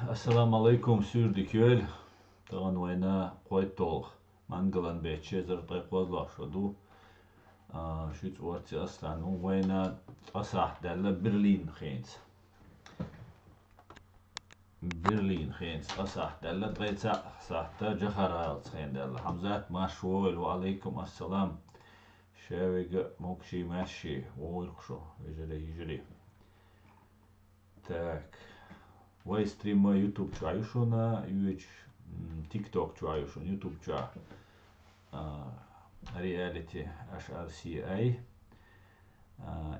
Assalamu alaikum sürdükül. Tağın oyna qoytol. Mangalan beçe zırtay qozla şodu. Şüç orti aslan oyna asah della Berlin khins. Berlin khins asah della dayta sahta jahara khin della Hamzat mashwol wa alaikum assalam. شاوي موكشي ماشي ويرقشو يجري так вай стрима YouTube чуаюшу на юич TikTok чуаюшу YouTube чуа реалити HRCI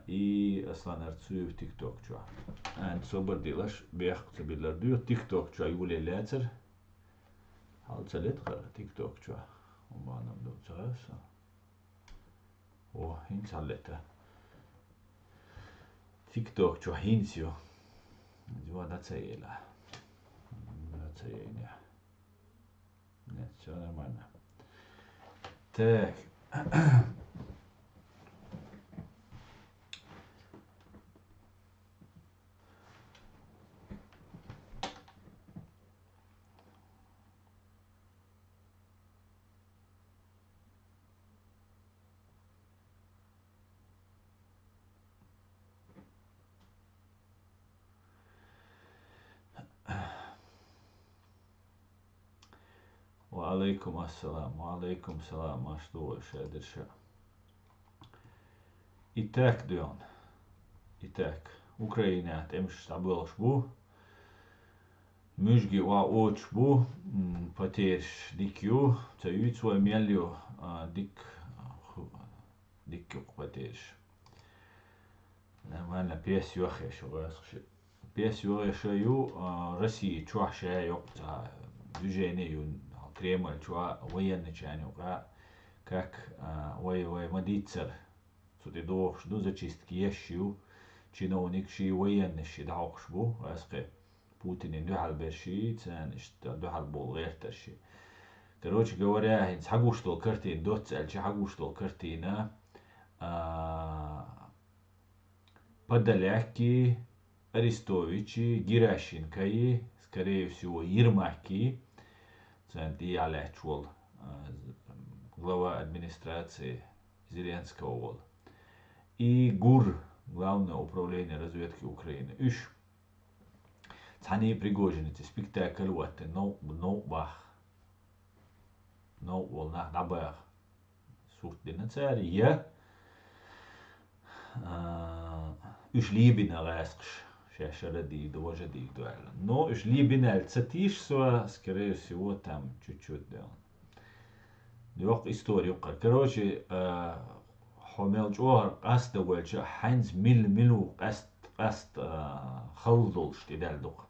и Аслан Арцуев TikTok чуа and собор дилаш бех цабилар дю TikTok чуа юле лецер халцалет хар TikTok чуа уманам до цараса о хинцалета TikTok чуа хинсио Два дацеяла. Дацеяния. Нет, все нормально. Так. وعليكم السلام وعليكم السلام ماشدو شادر شا إتاك ديون إتاك أوكرانيا تمش تعبولش بو مشجي وعوش بو باتيرش ديكيو تايوت سوى مياليو ديكيو باتيرش نعمل بيس يوخي شو غاسخ بيس يوخي يو روسيا تشوح شا يوقت движение Кремль чуа военный чанюка как вой мадицер сути дош до зачистки ещу чиновник ши военный ши даугшбу аске Путин духал берши цен духал бол герташи короче говоря хин хагуштол картин доцел чи хагуштол картина Подоляки Арестовичи Геращенко скорее всего Ермаки Центри Алячвол, глава администрации Зеленского вол. И ГУР, Главное управление разведки Украины. Иш. Цани Пригожините, спектакль вот, но бах. Но волна набах. Сурт динацари, я. Иш либина раскш. Шашаради, довожади дуэла. Но шли бинель цатишсва, скорее всего, там чуть-чуть, да. Yok историю, короче, حمل جوهر قصد وجه حنز ملو قصد خلدولش تدل دوق.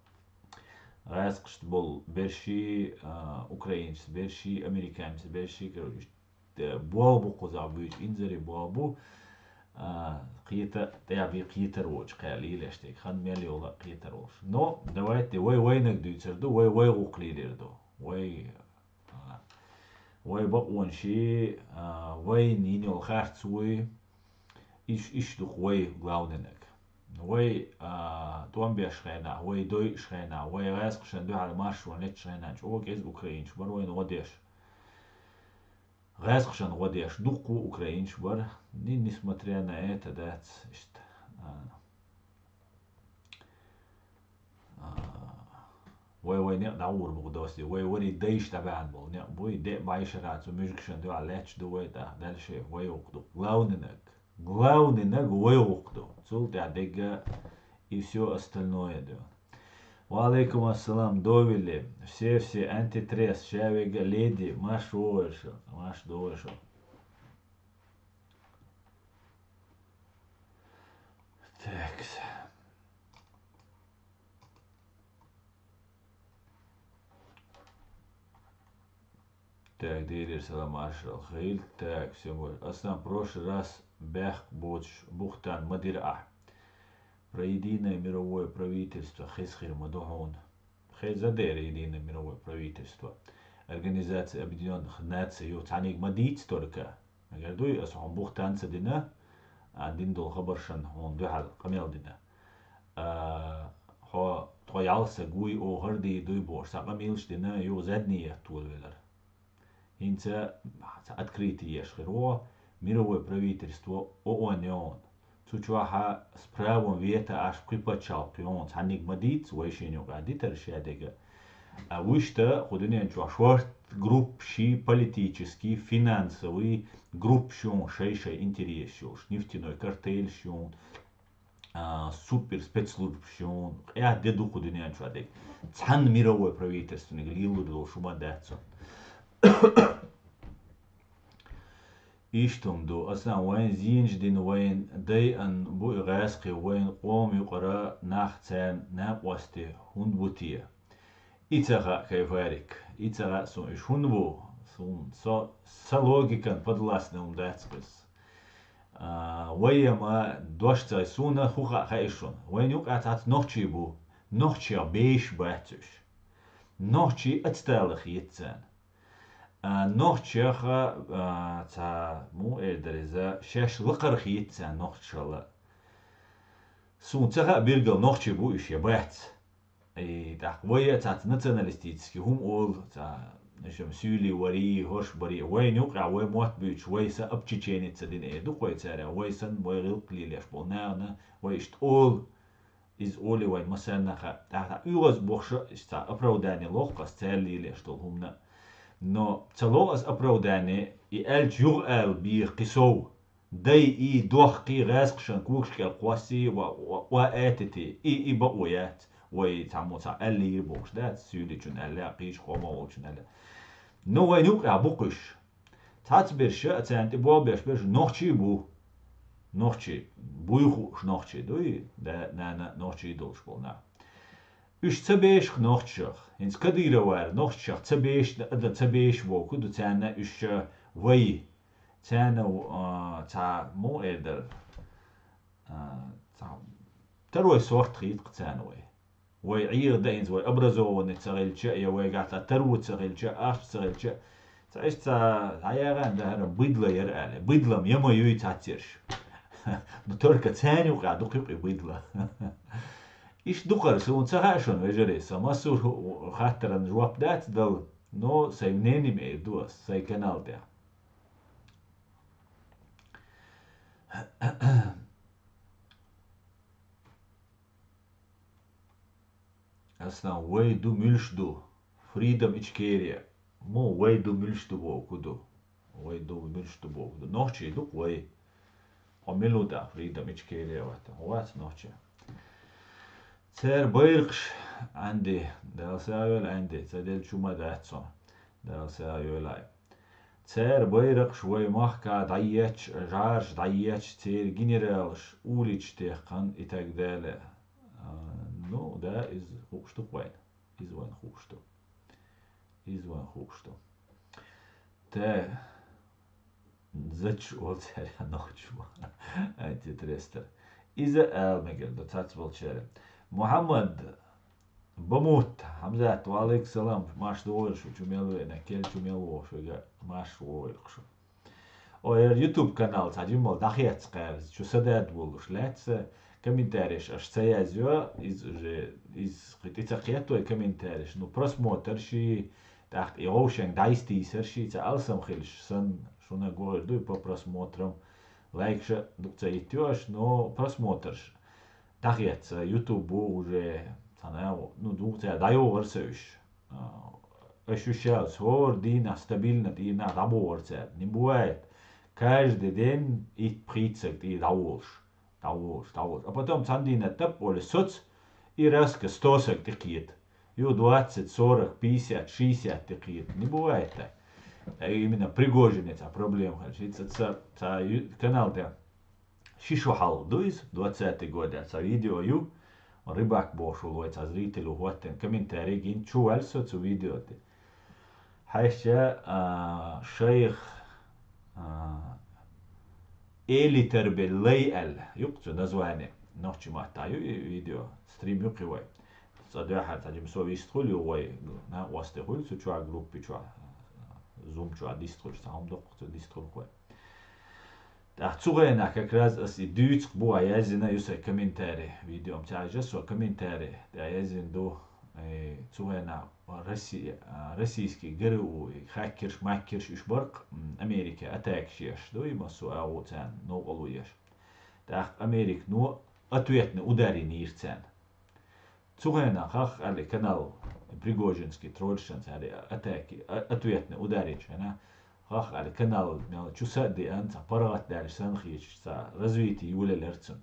قصد بول برشي أوكرانيس برشي أمريكانس برشي كروش بوابو قزابوج إنزري بوابو قيتا تابي قيتر وش قليل اشتيك خد ملي ولا قيتر وش نو دواتي وي نقدو يتردو وي قليل يردو وي بقون شي وي نيني الخارت وي إيش دوخ وي غلاوننك وي توان بيشخينا وي دوي شخينا وي غاسق شندو على مارش ونت شخينا شو كيز أوكرانيش بر وين وديش غاسقشان وديش دوقو أوكرانيش بر несмотря на это, да, وي не دعور بقدوسي وي دايش تبعن بول не وي ده بايشرات ومشكشن دو علاتش دو ده دالشي وي وقدو главный وي وقدو цул дядега и все остальное да وعليكم السلام довели все антитрес шавега леди маш довешо Так. Так, Дилер Салам Маршал Хейл. Так, все может. Аслан, прошлый раз Бях Бухтан Мадир про единое мировое правительство Хесхир Мадухон. Хезадер единое мировое правительство. Организация Объединенных Наций. Таник Мадиц только. Говорю, Аслан Бухтан Садина. عندين دول خبر شن هون دوحل قميل دينا ha tojalsa gui o hardi duibor saqa milch dina jo zadnie tulvelar. Hince открытие шхеро мировое правительство ООН. Цучуаха с правом вето аж припачал пион цаник мадиц вайшеню гадитер шедега. А вышта ходинен чуашварт групп ши политический, финансовый групп шон шейшей интересуш, нефтяной картель шон, супер спецслужб шон, деду ходинен чуадег. Цан мировое правительство не глилу до шумадацо. Ishtumdu aslan wayn zienjdin wayn day an bu irasqi wayn qom yuqra nachtsan naqwasti hundbutia итага кайварик итага сун иш hundbu сун со логикан подласным дацкс ваяма дошца суна хуха хайшун wayn yuqatat nochchibу nochchia beish batüш nochchi atstalig yitsan نوخشيخ تا مو إدريزا شاش لقرخ يتسا نوخشلا سون تخا بيرجل نوخشي بو إيش يبات أي تقوية تاعت ناتشناليستيتسكي هم أول تا نشم سولي وري هوش بري وين يوقع وين موت بيش ويسا أبتشيني تسدين إيه دو قوي تسارع ويسن ويغلق ليش بولنانا ويشت أول إز أولي وين مسانا خا تاعت يوغز بوخشة إشتا أبروداني لوقس تالي ليش طولهمنا No цалоас оправдание и эльч югэл би кисоу дай и дох ки расхшан кукшкел кваси ва этити и бауят вай тамота элли бокс дат сюличун элли қиш хомолчун элли но вай нук абукш татберша цанти бобеш беш нохчи бу нохчи буйху нохчи дуй да на нохчи долшполна Üç tabeş nohçaq. Hins kadira var nohçaq tabeş da tabeş voku da tane üç vay tane ta mo eder ta تروي صوت خيط قتان وي عير داينز وي ابرزو ونتسغلجا يا وي قاعد ترو تسغلجا اخ تسغلجا تعيش تا عياران ده هر بيدلا يرقال بيدلا يما يوي تاتيرش نتورك تاني وقاعد يقي بيدلا إيش دقر سون سهاشون وجريسا مسور خاطر الجواب دات دل نو سيمنيني مي دوس سي كانال ده أصلا وي دو ملش دو فريدم إشكيريا مو وي دو ملش دو بوكدو وي دو ملش دو بوكدو نوشي دو وي عملو دا فريدم إشكيريا وات نوشي تر بيرقش عندي درسايول عندي تدل شو ما داتسون درسايول لاي تر بيرقش وي مخكا ضيتش جارش ضيتش تير جنرالش أوليش تيقن إتاقدال نو دا إز خوشتو وين إز وين خوشتو إز وين خوشتو تا زتش قلت عليها نخشو أنت تريستر إذا مقل دا تاتبال شارع محمد بموت حمزات وعليك السلام ماش دور شو جميلو انا كل جميلو شو ماش ويلقشو او يوتيوب канал تاجمل دخيت قارز شو سداد بولش لاتس комментариеш аж цаязё из қитицақияту комментариеш ну просмотрши тахт иошен дайстисерши ца алсам хилш сан шуна горду по просмотрам лайкша дуцаитёш но просмотрш Тахет YouTube уже ну двухтя даю версеш ощущал свор дина стабильно дина работает не бывает каждый день и прицеп и даешь а потом сандина тап или соц и резко 100 тикет ю 20 40 50 60 тикет не бывает так именно Пригожин это проблема это канал да Шишу хал дуиз 20-й год это видео ю рыбак бошул это зрителю вот комментарий гин чуальсо цу видео ты حاشا شيخ элитер بالليل يقصد نزواني نوتشي ما تايو فيديو ستريم يقوي صداحة تاجي مسوي يستخل يوي نا واستخل سو تشوا جروب تشوا زوم تشوا ديستخل سام دوق تو ديستخل كوي Цугайна как раз и дюйцк буа язина юса комментарий видео тяжа со комментарий да язин до цугайна российский ГРУ хакерш макерш ишбарк Америка атак шеш до и масу аутан но олуеш да Америк но ответный ударение нирцан цугайна хах али канал Пригожинский трольшан али атаки ответный ударение хах али канал чусади анта парагат дальше санхич са развитие юля лерцен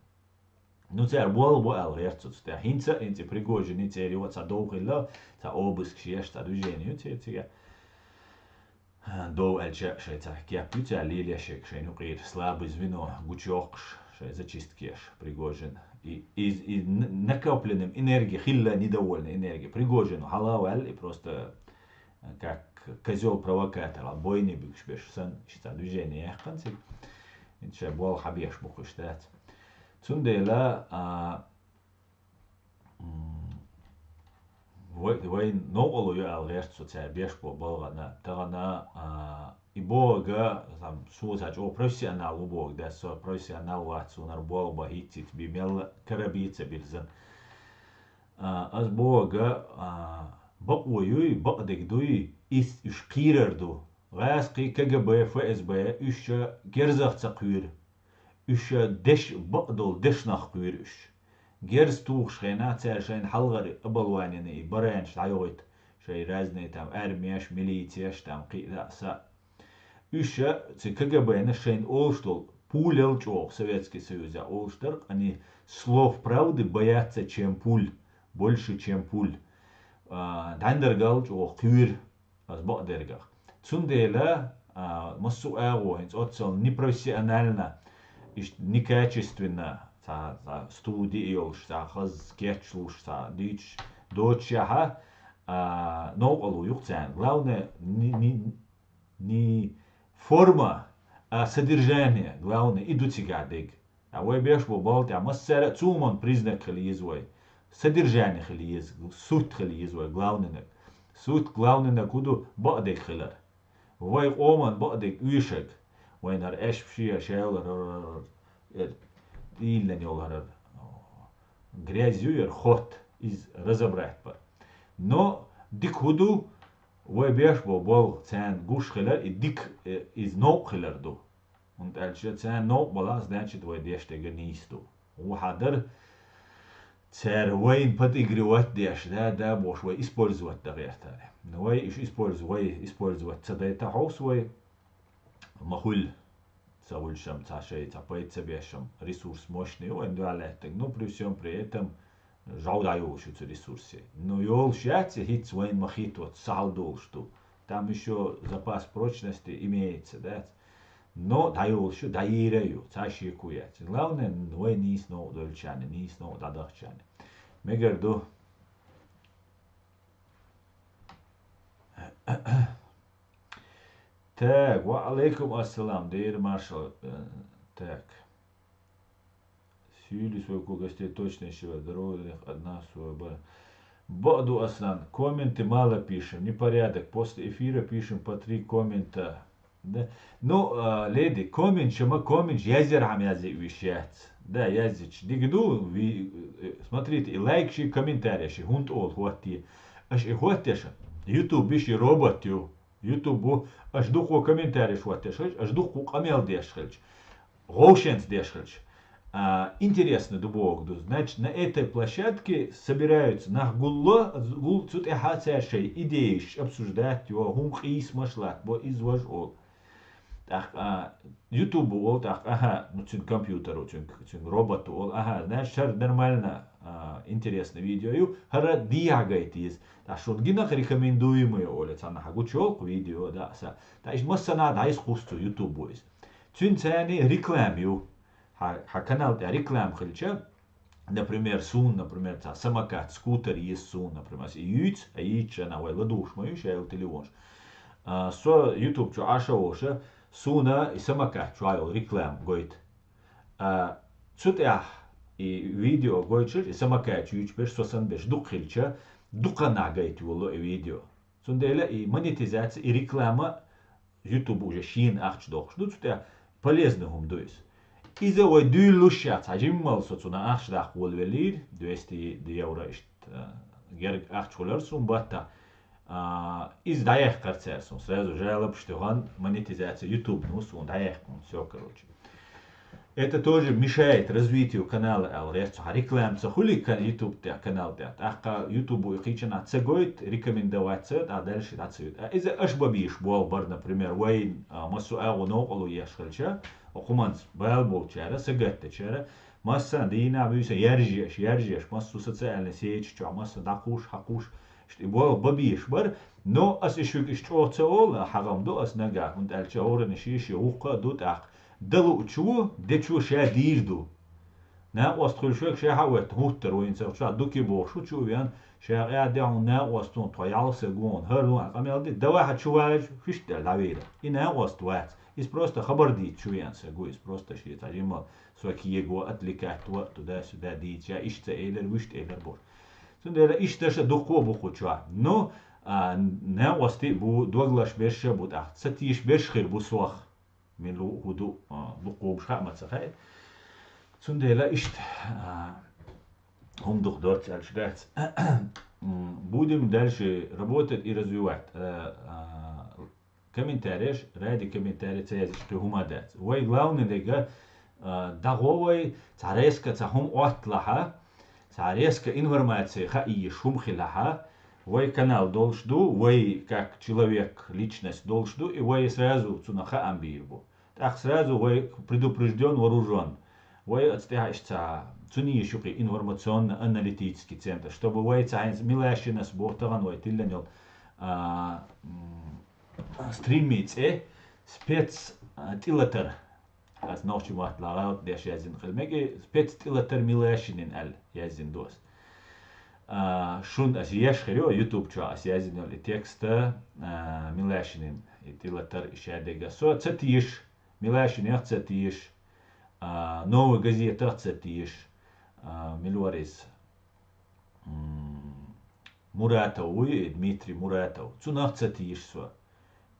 ну цар бол лерцут та хинца инте Пригожин инте риот са доухилла та обыск шеш та движение те до эльча шейца кяпюта лилешек шейну qir слабый звено гучокш шей зачисткеш Пригожин и накопленным энергии хилла недовольной энергии Пригожину халавал и просто как козел провокатор бойни бикшбеш сан шта движение ханцик инча бол хабеш бухштат цундела вой ноолу я алгерт социал беш болгана тагана и бога там сузач о профессионал бог да со профессионал ватсунар болба хитит бимел карабица билзен аз бога бакуюй бакдегдуй is ушкирерду غاسقي كجب FSB üş gerzachsa qür üş deş baqdol deşnaq qür üş gerz tuğ şena çerşen halgar abalwanini baranç ayoyt şey razne tam armiyaş militiyaş tam qidasa üş KGB-ne шейн олштол пулел чох Советский Союз олштар они слов правды боятся чем пуль больше чем пуль дандергал чох qür аз бaqdergach цундела массу аго инц отцол непрофессионально и некачественно за студиол за хаз кетчлуш за дич дочаха ноолу юхцан главное не форма а содержание главное идутигадыг а вы беш болт а массера цумон признак хлизвой содержание хлиз суть хлизвой главное суть главное на куду бaqdek хилар вой оман бaqdek үйшек войнар эшпшия шейлар илен йолар грязью ход из разобрать бар но дик худу вой беш бол цан гуш хилар и дик из но хилар ду und als цан но балас значит вой деште гнисту وحضر цервейн подыгрывать деш да бош использовать дагертаре но использовать цадайта хаусвой махуль цавульшам цашей цапайца бешам ресурс мощный он дуалеттек но при всем при этом жаудаю шуц ресурсы но йол шяце хит свойн махит вот салдол что там еще запас прочности имеется да но даю шу даирею цаши куят главное вой нис но дольчане нис но дадахчане мегерду так ва алейкум ассалам дейр маршал так сюли свою гостей точно еще здоровья одна свою Баду Аслан комменты мало пишем непорядок после эфира пишем по 3 коммента да ну леди коммент чема коммент язер ам язи вещать да язич дигду смотрите и лайк ши комментарий ши хунт ол хвати аш и хватеша YouTube биши роботю YouTube аж духу комментарий хватеш аж духу камел дешхелч гоушенс дешхелч интересно дубок значит на этой площадке собираются на гул цут эхацешей идеи обсуждать его хунхис машлат бо изваж ол так YouTube ол так ага ну цин компьютеру цин роботу ол ага знаешь шар нормально интересно видео хара диагайт из да шон гинах рекомендуемые олец она хагучол видео да са да иш массана да искусство YouTube из цин цани рекламю канал да реклам хылча например сун например самокат скутер есть сун например юц аича на вайла душ мою шайл телевон со YouTube чо ашаоша суна и самокат чо реклам гойт цутя и видео гойчер и самокат юч беш сосан беш духилча дукана гайт воло видео сундела и монетизация и реклама YouTube уже шин ахч дох ну цутя полезный хум доис إذا وديلوش تعجمل صوتنا أخش داخل ولير 200 يورو إشت جرق أخش ولرسون باتا إز دايخ كرتسرسون сразу жалоб что он монетизация YouTube он даях все короче. Это тоже мешает развитию канала ЛРС. Реклама хули YouTube канал тят. Ака YouTube ихична цегоит рекомендоваться, а дальше дацают. А из ашбабиш бол бар, например, вайн масу агуно алу яшкалча, окуманс бал бол чара, сагатта чара. Масса дина бюса яржеш, массу социальная сеть, ча масса дакуш, хакуш. Что бол бабиш бар, но ас еще что цеол, хагам до ас нага, und алча орен шиши уха дут ах. دلو تشو دتشو شاديردو نا وستخل شوك شا حوت هوتر وين سوشا دوكي بو شو تشو بيان شا قاعد نا وستون طيال سجون هرلو قام دي دا واحد شواج فيش دلاويدا إنا وستوات إس بروستا خبر دي تشو بيان سجو إس بروستا شيء تجمع سو كي يجو أتلكات وقت دا سودا دي جا إيش تأيلر ويش تأيلر بور سندلا إيش تشا دقوا بخو شوا نو نا وستي بو دوغلاش بيرش بود أخت ستيش بيرش خير بو سوخ من لو هدوء بقوب شاء ما تسخيل سندلا إشت هم دخدات على شدات بودم دالش работать и развивать комментариев ради комментариев цезь что هما дать وای главное дега даговой цареска цахум отлаха цареска информация ха и шум хилаха вой канал должду, вой как человек, личность должду, и вой сразу цунаха амбирбу. Так сразу вой предупрежден, вооружен. Вой отстягаешься цуни еще информационно-аналитический центр, чтобы вой цаинс милашина с бортаган вой тилленел стримить спец тилатер. Аз ночи мат лагаут деш язин хилмеги спец тилатер милашинин ал язин дост. Шун асияш хиро YouTube ча асязин ли текста милашинин тилатер ишадега со цатиш милашин цатиш новая газета цатиш милуарис Муратов и Дмитрий Муратов цунах цатиш со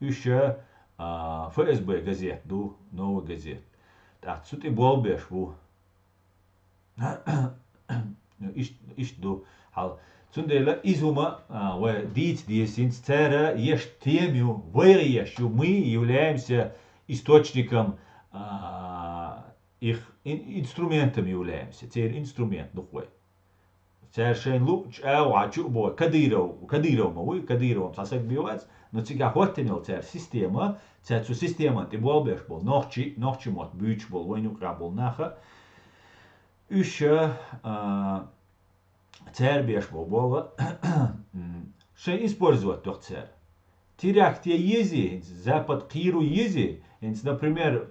еще ФСБ газет ду новая газет так цути болбеш бу иш ду Hal, zundela изума дить десять цера ешь темью вырежу мы являемся источником их инструментом являемся теперь инструмент духой цершен луч ачу бо кадиров мы кадировым сасак бивать но цига хватенил цер система церцу система ты болбеш бол ночи мот büyük бол войну крабол наха еще царь беш бобова что использовать тот царь тиряк те ези запад киру ези например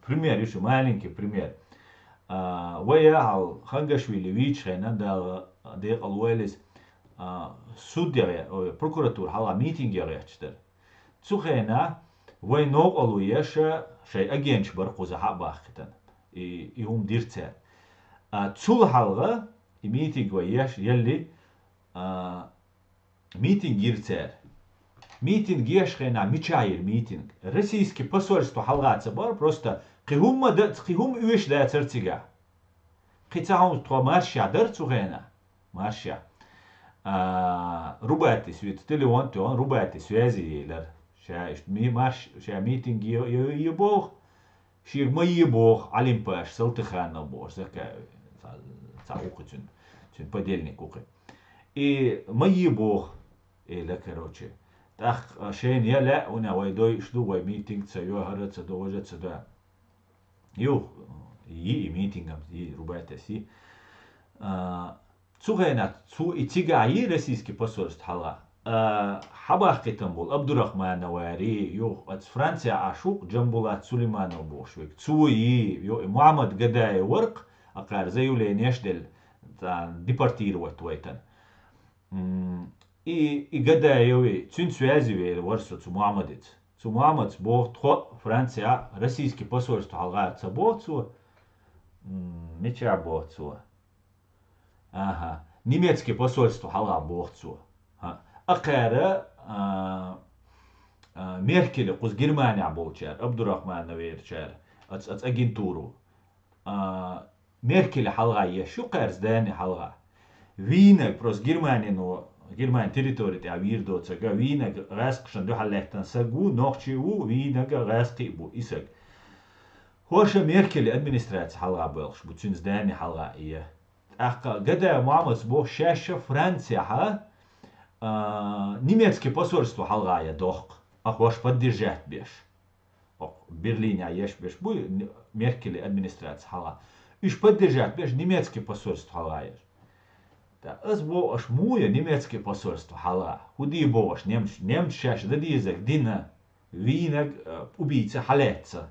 пример еще маленький пример وياهل خنگشويلي ويتش هنا دي الوالس судья прокуратура хала митинг ярачтер цухена وين نوق الوياش شيء агенч бар قزح باختن и дирцер цул халга и митинг ваяш يلي митинг يرцер митинг ешхена мичайр митинг российский посольство халгаца бар просто قهم üyeş da церцига قيتاهم تو марша дар цугена марша рубати свет телефон то рубати связилер шаш ми марш ша митинг ебох шир мои бог олимпаш салтыхана бог зака цаукутин подельник укы и мои бог или короче так шен я لا una вайдой что вай митинг цаю харца довожется да Ю, и митингам, и рубайтеси. Цугайнат, цу и тигаи российский посольство хала. Хабах кетам был Абдурахман Навари, ю от Франция ашук Джамбулат Сулейманов бошвик. Цу и ю Мухаммад Гадай ворк, акар заявление шдель депортировать вайтан. И Гадаеви цун связи вели ворсо цу Мухаммадец. Цу Мухаммад бог Франция российский посольство халгается боцу меча боцу ага немецкий посольство халга боцу акара Меркель куз Германия болчар Абдурахман верчар от агентуру Меркель حلقة شو قرز داني حلقة وينك بروس Германия но Германия территория те авирдо цага винак раскшан до халектан сагу нохчиу винак раски бу исак хоша Меркель администрация حلقة بالش بتشنز داني حلقة إيه أخ قدا معمس بو شاشة فرنسا ها немецкое посольство حلقة يا دوق أخ واش поддержать беш Берлине аяш беш бу Меркель администрация حلقة إيش поддержать беш немецкое посольство حلقة Da es bo as moeie немецкое посольство حلقة ودي بو اش немч شاش да дизак дина винак убийца халеца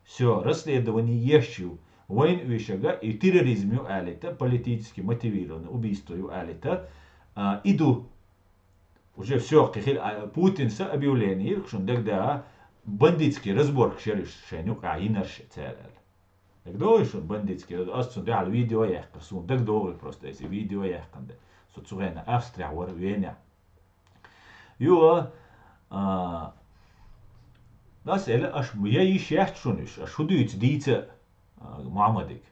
все расследование ещё войн вишага и терроризму алита политически мотивированное убийство алита иду уже все Путин с объявление что тогда бандитский разбор решению инерш цель так долго что бандитский остался على الفيديو يحكي سون так долго просто если видео يحكي соцугена Австрия вор Веня يو das аш я еще яхтшуниш аш худует дица Мухаммадик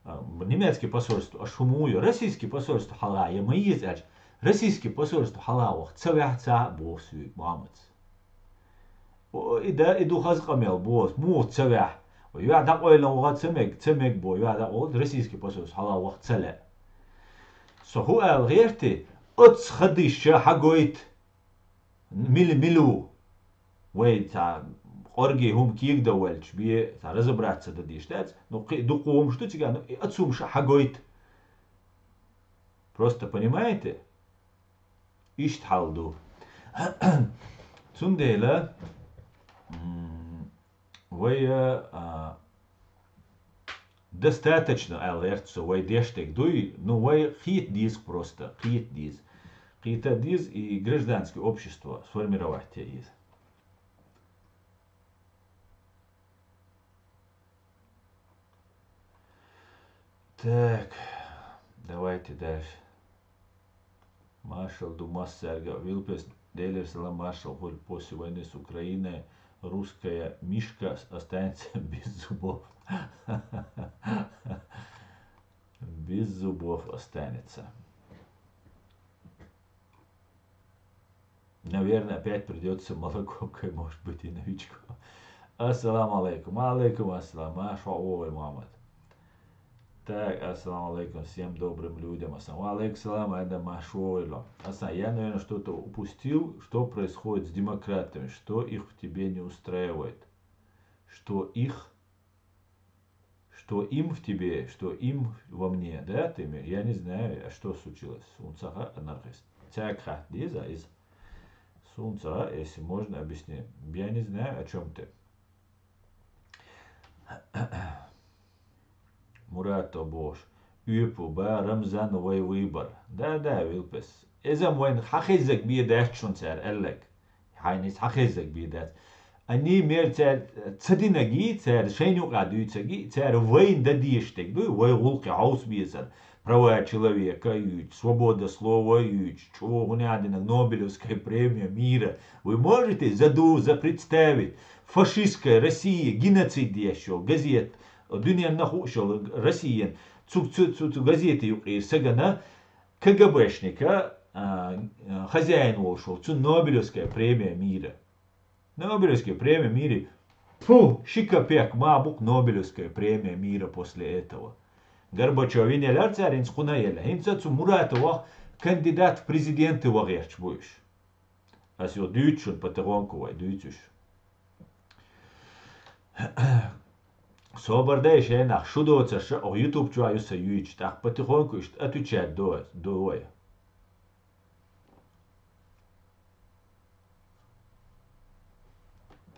немецкое посольство аш хумую российское посольство хала я мы есть аж российское посольство халаух цавяца босу Мухаммад إذا إدو خزق ميل بوس مو تسويح ويعد أقول لو غاد سمك بو يعد أقول رسيسكي بوسوس حلا وقت سلا سو غيرتي أتس خديش حقويت ملو ويد تاع قرقي هم كيك دولش بيه تاع رزبرات سدديش تاعت دو قوم что тига أتسوم حقويت просто понимаете إيش تحاولوا تنديلا ويا достаточно алертсо вой дештек дуй ну вой хит диск просто хит диз и гражданское общество сформировать из так давайте дальше маршал Думас Сарга Вилпес Дейлерсела маршал после войны с Украиной русская мишка останется без зубов. Без зубов останется. Наверное, опять придется молоко, может быть, и новичку. Ассаламу алейкум. Алейкум ассалам. Маша ой, Мухаммад. Так, ассаламу алейкум всем добрым людям. Ассаламу алейкум, это Машойло. Я, наверное, что-то упустил, что происходит с демократами, что их в тебе не устраивает, что им в тебе, что им во мне, да, ты я не знаю, а что случилось. Сунцага анархист. Тякха диза из Сунцага, если можно объяснить. Я не знаю, о чем ты. Мурато Бош. Üpu ba Ramzan way выбор. Да, Вилпес. إذا وين حخزك بيدات شون سعر قالك. حينيس حخزك بيدات. أني مير سعر تصدينا جي سعر شينو قادو تسجي سعر وين да диштек ду way гулки хаус бизар. Права человека ють, свобода слова ють, чего гунядина Нобелевская премия мира. Вы можете представить фашистская Россия геноцид еще газет Dünya нахушал Россиян газеты юqir сагана КГБшника хозяин ушел Нобелевская премия мира. Нобелевская премия мира. Фу, шикапек мабук Нобелевская премия мира после этого. Горбачев винеляр царин скунаеля. Хинцацу Муратова кандидат в президенты вагерч будешь. А сё дючун патагонковай дючуш. Собордай шейнах шудоца ша о YouTube чуаюса юич так потихоньку отвечать до.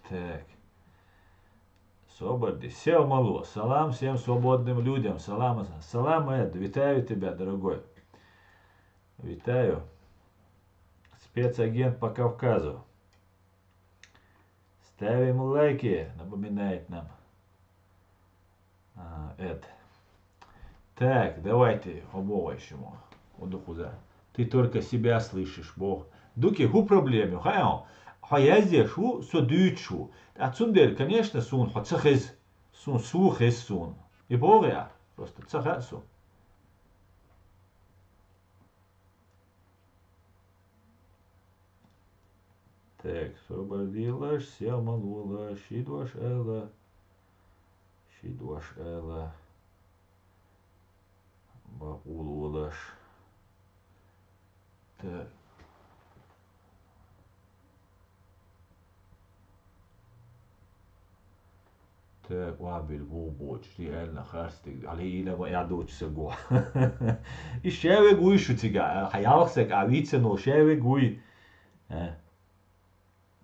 Так. Соборди. Сел мало. Салам всем свободным людям. Салам, Эд. Витаю тебя, дорогой. Витаю. Спецагент по Кавказу. Ставим лайки, напоминает нам Эд. Так, давайте обовощему. Ты только себя слышишь, Бог. Дуки, ху проблеме, хайо. Хаяздия шу, содючу. Отсюда, конечно, сун, хоцахез, сун, сухез сун. И Бога просто цахасу. Так, освободилась, сяманула, шидваш эла, баулулаш. Так. Так, вабель, вобоч, реально, хастик, алина, я дочь сего. И шеве гуй шутига, хаялсек, а вице, но шеве гуй.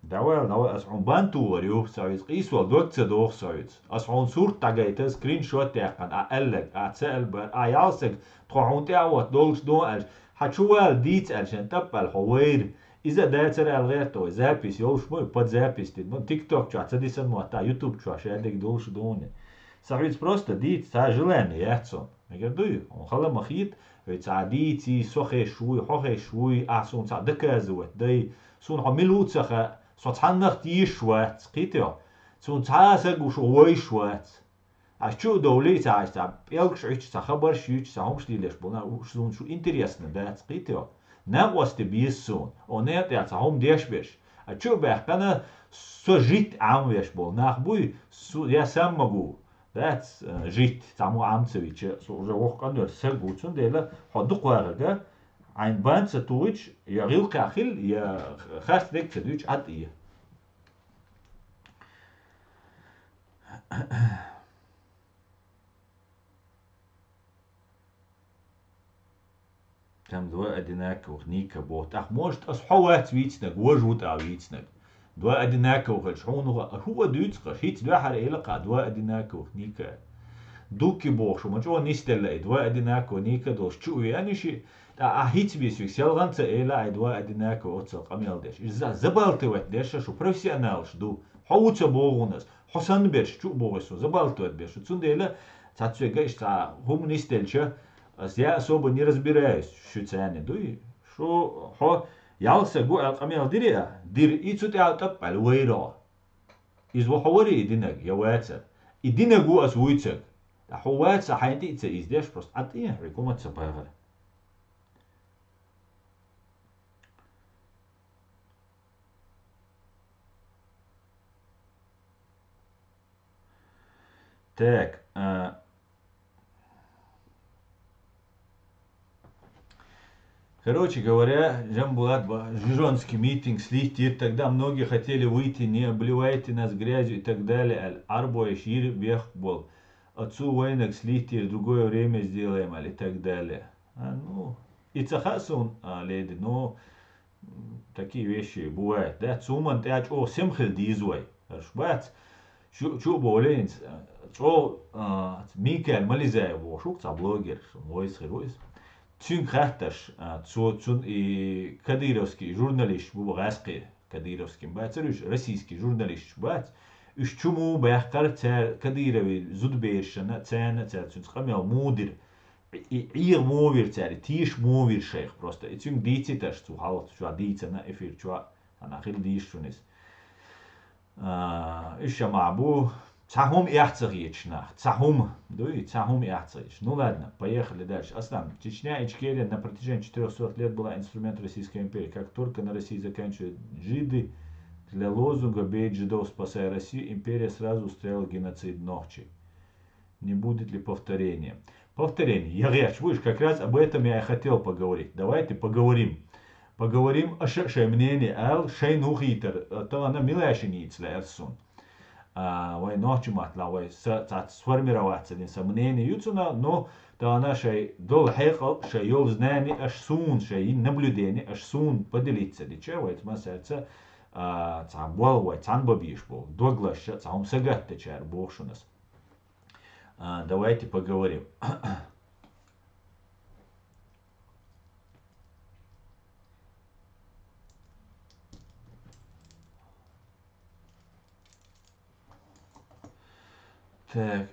Давай, as банту варю, савиц, исвал докце дох савиц. As сурт тагайта, скриншот яхан, эллек, цельбер, ялсек, тхонте ават, долш дон элш. Хачуал диц элшен, таппал, ховейр. إذا دايتر الغيرتو زابيس يوش مو под запись ну тик ток чё цадисан мо та ютуб чё шедек долш доне савиц просто дит са желание яцон мегерду он хала махит ведь адити сохе шуй хохе шуй асон са деказует дай сун хамилут саха соцханнах ди шват скитё сун цаасаг уш ой шват а чё доли цаasta пелкшич са хабар шич са хомштилеш бона сун шу интересно да скитё نقوست بيسون ونيت يعطاهم ديش بيش أشوف بيحكنا سو عم بيش بول نخبوي سو يا سمجو that's جيت تعمو عم تسويش سو جوخ كانوا سرقوتون ديلا حدق ورقة عين بان ستويش يا غيل كاخيل يا خاص ديك تدويش عطية там два одинаковых ника бот. Ах, может, асховат вицнак, вожут вицнак. Два одинаковых, шхонуга, хува дюцка, шиц два харелака, два одинаковых ника. Дуки бог, шо мачо нистелла, два одинаковых ника, дош чуви, аниши, а хиц висвик, селганца эла, два одинаковых отцел, камел деш. Иза забалтывать деша, шо профессионал, шду, хауца бог у нас, хосан берш, чу богесу, забалтывать берш, цундела, цацуега, ишта, хум нистельча, я особо не разбираюсь в шуцане, дуй, шо, хо, ялса гу алкамел дирия, дир ицут ялтап алвейро. Из ваховари идинаг, я ваца. Идинагу ас вуйцак. А хо ваца хайдица издеш просто, а ты рекоматься багар. Так, короче говоря, Жамбулат, жижонский митинг, слихтир, тогда многие хотели выйти, не обливайте нас грязью и так далее. Арбо Шир вех был. Отцу войнок слихтир, другое время сделаем, и так далее. Ну, и цахасун, леди, но такие вещи бывают. Да, цуман, ты о симхил дизвай. Шбац, чу болезнь, чу Микаэль Мализаев, шук блогер, войс херойс. Цун хатташ, цун и кадыровский журналист, бубагаске кадыровский, бацаруш российский журналист, бац, уж чуму бахкар цар кадырови зудбершана цена цар цун схамел мудир, и мовир цар, тиш мовир шейх просто, и цун дициташ, цу халат чуа дицана эфир чуа, анахил дишунис, ища мабу. Цахум яхцагична, цахум, дуй, цахум яхцагич. Ну ладно, поехали дальше. Аслан, Чечня и Ичкерия на протяжении 400 лет была инструмент Российской империи. Как только на России заканчивают жиды, для лозунга «Бей жидов, спасай Россию», империя сразу устроила геноцид ночи. Не будет ли повторения? Повторение. Я говорю, как раз об этом я и хотел поговорить. Давайте поговорим. Поговорим о мнении, шейнухитер, то она милашиницля эрсун. Вай ночи матла, вай сформироваться не сомнение юцуна, но да она шей дол хекал, шей йол знание, аж сун, шей наблюдение, аж сун поделиться, диче, вай тма сердце, цам бол, вай цан бабиш бол, доглаш, цам сагат течер, бошунас. Давайте поговорим. Так.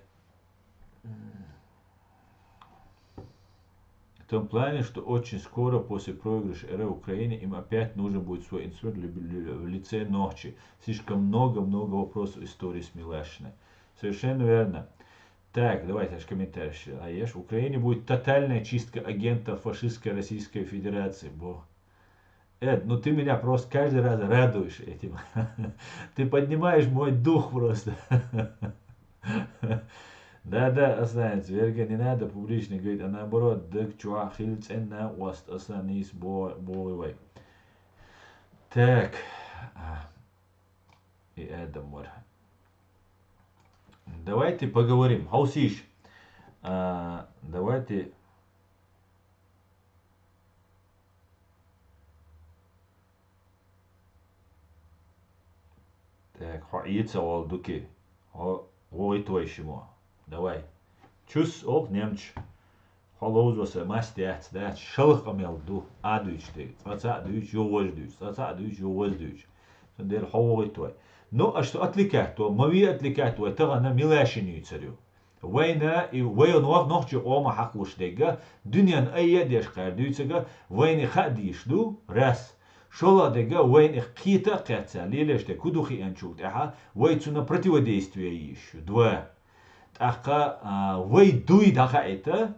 В том плане, что очень скоро после проигрыша РФ Украине им опять нужен будет свой инструмент в лице ночи. Слишком много вопросов истории с Милашиной. Совершенно верно. Так, давайте аж комментарий. А ешь, в Украине будет тотальная чистка агентов фашистской Российской Федерации. Эд, ну ты меня просто каждый раз радуешь этим. Ты поднимаешь мой дух просто. Да, останется. Верга не надо публично говорить, а наоборот, дык чуа хильценна уаст останись боевой. Так. И это мор. Давайте поговорим. Хаусиш. Давайте. Так, хаица олдуки. Ой, твоему. Давай. Чус ок немч. Халоз васа мастяц, да, шалх амелду, адуич ты. Саца адуич, йовоз дуич. Саца адуич, йовоз дуич. Сандер хавой твой. Ну, а что отвлекать, то мави отвлекать, то это она милашиню царю. Война и войн вак ночью ома хаклуш дега, дуньян айя деш кардуйцага, войны хадишду, раз. Шола дега войн их кита каца, лилеш де кудухи анчук, аха, войцуна противодействие ищу. Два. Аха, вой дуй даха это,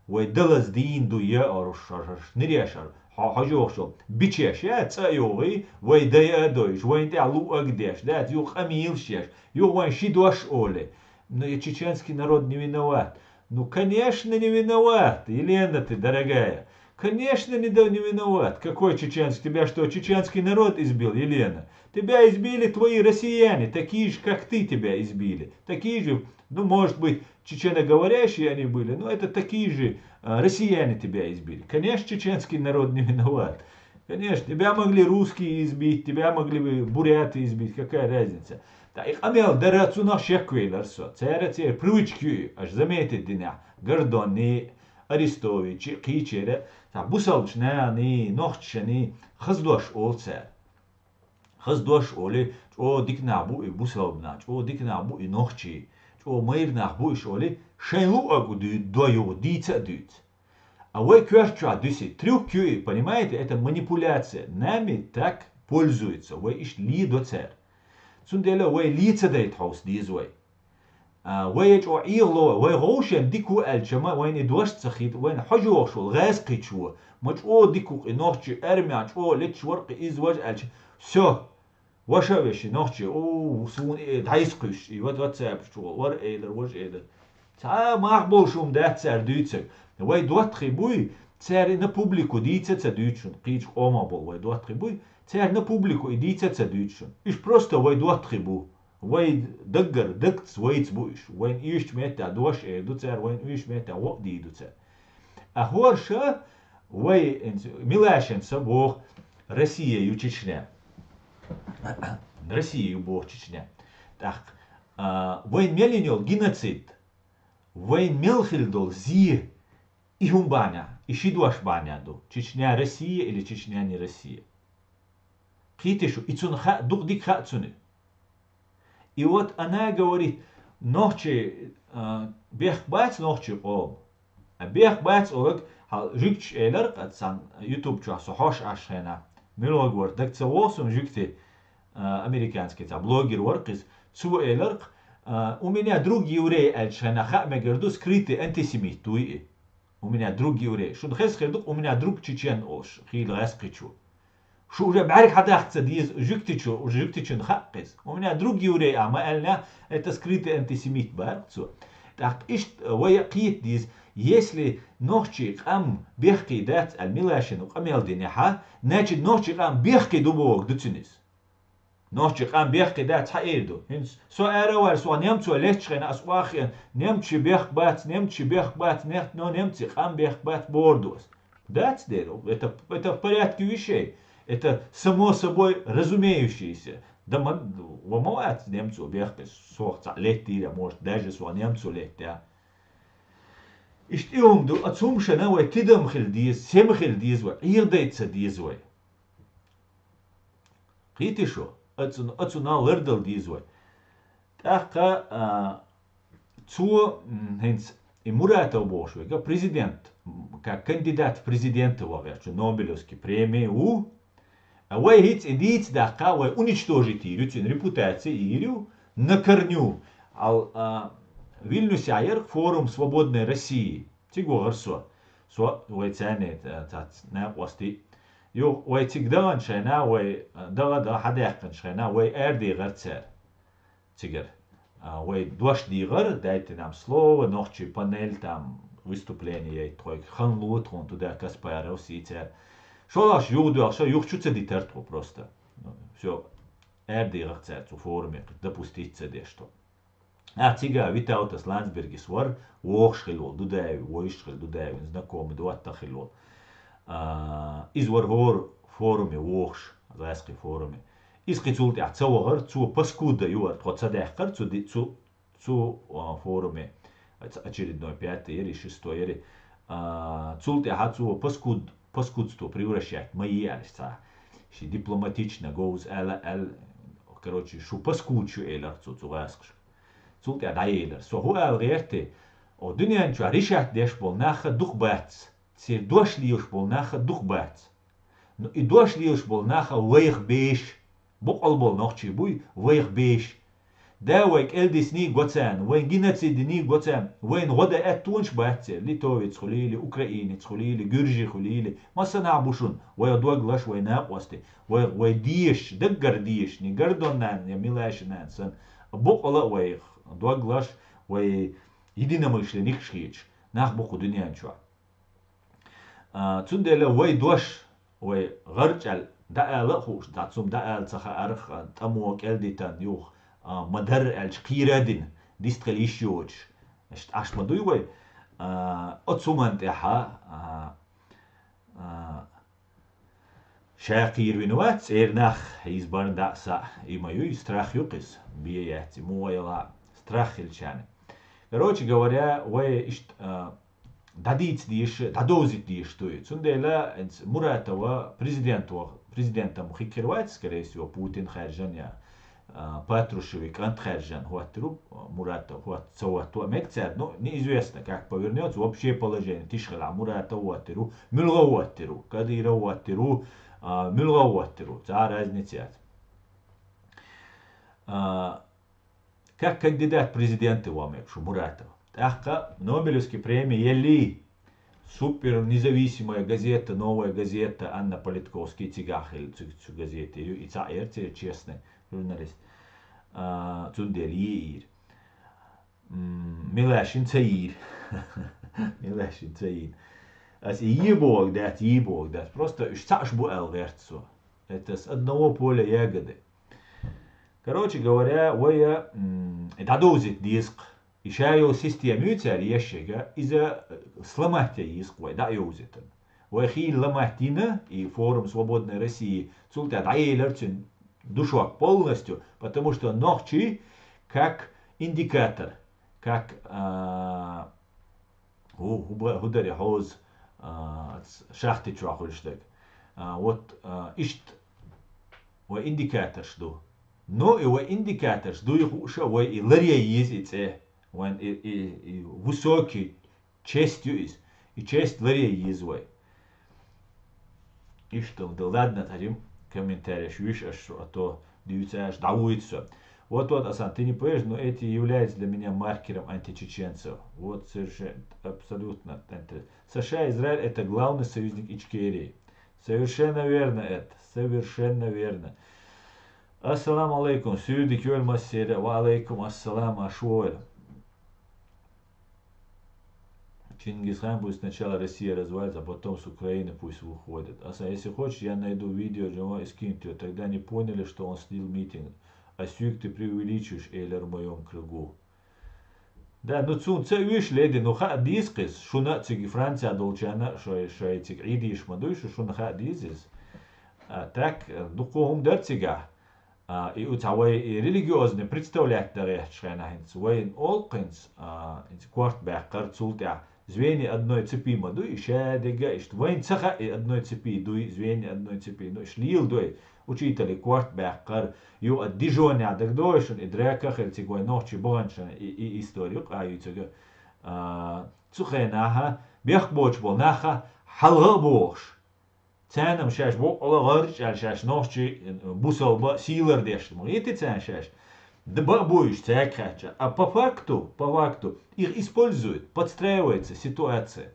вой далаз дин дуя орушар, ниряшар. حاجوشو بيتشاش يا تسايوغي ويدايا دويش وين تعلو اقداش да يو خميل شاش يو وين شي دوش اولي но и чеченский народ не виноват. Ну, конечно, не виноват, Елена ты, дорогая. Конечно, не виноват. Какой чеченский? Тебя что, чеченский народ избил, Елена? Тебя избили твои россияне, такие же, как ты тебя избили. Такие же, ну, может быть, чеченоговорящие они были, но это такие же россияне тебя избили. Конечно, чеченский народ не виноват. Конечно, тебя могли русские избить, тебя могли буряты избить, какая разница. Так, амел дарацунах шеквейлер со. Церецер привычки, аж заметит дня. Гордони, Арестович, Кичере. Так, бусалчнани, нохчани, хаздош олцер. Хаздош оли, о дикнабу и бусалбнач, о дикнабу и нохчи. О мирнах буш оли, шейнлу агуду дою, дица дюц. А вы кверча дуси, трюк кюи, понимаете, это манипуляция. Нами так пользуются, вы ишли до цер. Сунделя вы лица дает хаус дизвой. Вы о ирло, вы гоушем дику эльчама, вы не дуаш цахит, вы хажуошул, газ кичу, мач о дику и нохчи эрмяч, о лич ворк изваж эльч. Все. Ваша вещи нохчи, о сун дайскуш, и вот цеп, что вар эйлер, ваш эйлер. Та махбол шум дат цер дюцек. Вы дуат трибуй, цер на публику дица цедючун, кич омабол, вы дуат трибуй. Цер на публику и дица цедючун. Иш просто вы дуат трибу. Вы даггар, дагц, вейц буиш. Вы иш мета дуаш эйду цер, вы иш мета вок диду цер. А хорша, вы милашен собох Россия ю Чечня. Россия ю бог Чечня. Так, вы меленил геноцид. Вы мелхильдол зи и хумбаня, и шидуаш баняду. Чечня Россия или Чечня не Россия. Хитишу, и цунха, дух дик хацуны. И вот она говорит, ночи, бех бац ночи ом. А бех бац олег, жикч эйлер, катсан, ютуб чуа, сохош ашена. Мило говорит, так целосом жикти американский, блогер воркис, цу эйлер, у меня друг еврей эльшена, хаме горду скрытый антисемит, туи. У меня друг еврей. Шун хес хедук, у меня друг чечен ош, хил раскичу. Шо уже барик хадахца диз жиктичу, жиктичун хаккис. У меня друг еврей, а маэльна это скрытый антисемит барцу. Так ишт ваяқит диз, если ночи кам бехки дат аль-милашин уқамел диняха, значит ночи кам бехки дубок дуцинис. Ночи кам бехки дат хаирду. Хинс со аравар со немцу лечхен асвахен, немчи бех бац, нет, но немцы кам бех бац бордус. Дат деру, это в порядке вещей. Это само собой разумеющееся. Да вамоват немцу бехки сохца леттира, может даже со немцу леття. Иштиумду отсумшена вай тидам хилдиз, сем хилдиз вай, ирдейца дизвай. Хитишо, отсуна лердал дизвай. Така цу хинц и Муратов Бошвега, президент, как кандидат в президенты ваверчу Нобелевской премии у вай хиц идиц дахка вай уничтожить ирю, репутации ирю на корню. Вильнюсе айер форум свободной России. Тигу гарсо. Со ой ценит на пости. Ю ой тигдан шена ой да хадяхкан шена ой эрди гарцер. Тигер. Ой дваш дигар дайте нам слово, ночи панель там выступление тройк ханлу трон туда Каспаров ситер. Шолаш югду алша юхчуца дитерту просто. Все эрди гарцер цу форуме допуститься дешто. Тига Витаутас Ландсбергис вар охшхилол дудаев, ойшхил дудаев, знакомый дуаттахилол. Из вар форуме охш, лайски форуме. Из кицулти ацавагар цу паскуда юар тхоцадехкар цу форуме. Очередной пятый или шестой или цулти цу паскудство превращать мои альца. Ши дипломатично goes короче шу паскучу элар цу лайскш. Zult daeler. So hoe alreerte. O dunyan chu rishat deshbol nacha duchbats. Sir doshliushbol nacha duchbats. No I doshliushbol nacha weich beesh. Bok albol nochchi bui weich beesh. Da weik eldis ni gotsan. Wen ginatsi ni gotsan. Wen roda tunch batse. Litovits khulili, Ukrainits khulili, Gürji khulili. Masana bushun. Wey doglash wey naqwasti. Wey diish, daggar diish. Ni gardonan, ya milashinan san. Bok ala weich. Доглаш, вой единомышленник шхич, нах боку дунянчуа. Цунделе вой дош, вой гарчал, даала хуш, дацум даал цаха арх, тамуак элдитан юх, мадар элч кирадин, дистрелишьоч. Аш мадуй вой, отсумант яха, شاقير وينوات إيرناخ يزبرن دعسا إما يستراخ يقص بياتي مو يلا страх ильчаны. Короче говоря, вы дадить диш, дадозить диш, то есть. Сундела Муратова президентом хикервать, скорее всего, Путин харжаня, Патрушевик антхаржан, хуатру Муратов, хуатцовату мекцер, но неизвестно, как повернется общее положение. Тишхала Муратов хуатру, Мюлгауатру, Кадироватру, Мюлгауатру, за разница. Как кандидат в президенты Вамекшу Муратов. Ахка Нобелевской премии Ели. Супер независимая газета, новая газета Анна Политковский Тигахель, цю газеты. И цаэрте честный журналист. Цундельир. Милашин Цаир. Милашин Цаир. As ебог дат. Просто шташ буэл верцу. Это с одного поля ягоды. Короче говоря, вы дадозит диск, и шаю систему царь ящика, из-за сломать диск, вы даёзит. Вы хил ломатина и форум Свободной России, цулта даилерцин душок полностью, потому что ногчи как индикатор, как удари хоз шахты чухольштек. Вот ишт вы индикатор что. Но его индикатор, что их уша, и лария есть, и высокий честью есть, и честь лария есть. И что, да ладно, таким комментарием, а то дивятся, давуется. Вот, Асан, ты не понимаешь, но эти являются для меня маркером античеченцев. Вот совершенно, абсолютно. США, Израиль это главный союзник Ичкерии. Совершенно верно это, совершенно верно. Ассаламу алейкум, сюди кюль массире, ва алейкум ассалам ашуэль. Чингисхан пусть сначала Россия развалится, а потом с Украины пусть выходит. Если хочешь, я найду видео, Джама, и скинь его. Тогда не поняли, что он слил митинг. А сюк ты преувеличиваешь, Эйлер, в моем кругу. Да, ну цун, це виш леди, ну ха дискис, шуна цigi Франция долчана, что этих идиш мадуй, что на ха дизис. Так, духовым дерцига. И у того и религиозные представлять дарехшена хинц, воин олкинс, квартбек, карцултя, звенья одной цепи мадуй, шадига, и что воин цаха и одной цепи, дуй, звенья одной цепи, ну шлил дуй. Учитель квартбеккар, ю от дижоня дагдойшен и дреках или цигой ночи боншен и историю, а ю цига цухенаха, бехбоч болнаха, халгабош. Ценам шаш бо олагарч, аль шаш ночи бусалба силар дешт. Могите цен шаш. боишься, я крача. А по факту, их используют, подстраивается ситуация.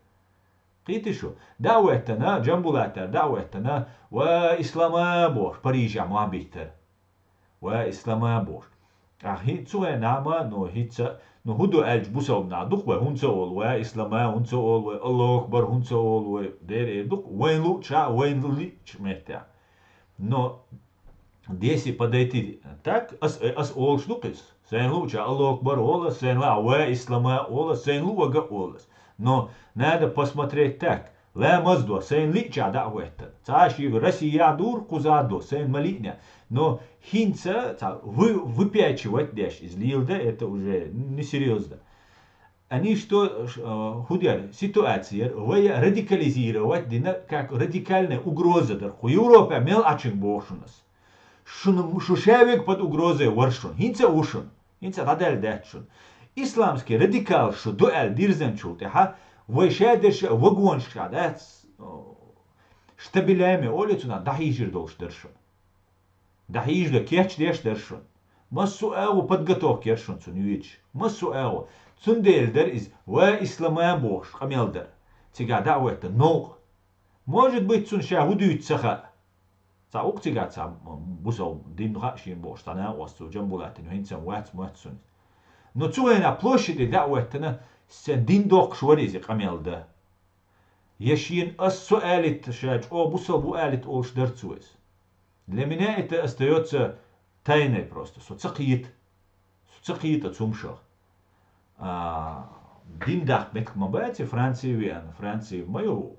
قيتشو دعوتنا جنبولاتر دعوتنا وإسلاما بوش بريجا ما بيتر وإسلاما بوش هي تسوى نعمة نو هيتسا نو هدو ألج بوسو نعدوك وهنسا أول وإسلاما هنسا أول الله أكبر هنسا أول ودير إيدوك وين لو تشا وين لو تشمتع но если подойти так, ас ол штукис, сен луча Аллах Акбар олас, сен ла уэ ислама олас, сен луага олас. Но надо посмотреть так. Ла маздо, сен лича да уэта. Цаши Россия дур кузадо, сен малиня. Но хинца выпячивать деш из лилда, это уже несерьезно. Они что худер ситуация, вы радикализировать, как радикальная угроза, дарху Европа мел ачин бошунас. Шушевик под угрозой варшун, хинца ушун, хинца радель дечун. Исламский радикал шу дуэль дирзен чултиха, вайшадеш вагоншка, да, штабелями олицуна, дахижир долш дершун. Дахижда кеч деш дершун. Массу эву подготовки ершун цунюич. Массу эву. Цундельдер из ва исламая бош, камелдер. Тига дауэта ног. Может быть цунша худует цаха. Цаук тига цам бусал дин хашин бош, тана осцу джамбулатин, хинцам вац муатсун. Но цуэна площади дауэтана сен дин док шваризи камелда. Яшин ас суалит шач, о бусал буалит олш дерцуэс. Для меня это остается тайной просто. Соцакит отцумшах. Диндах мек мабати Франции вен. Франции в мою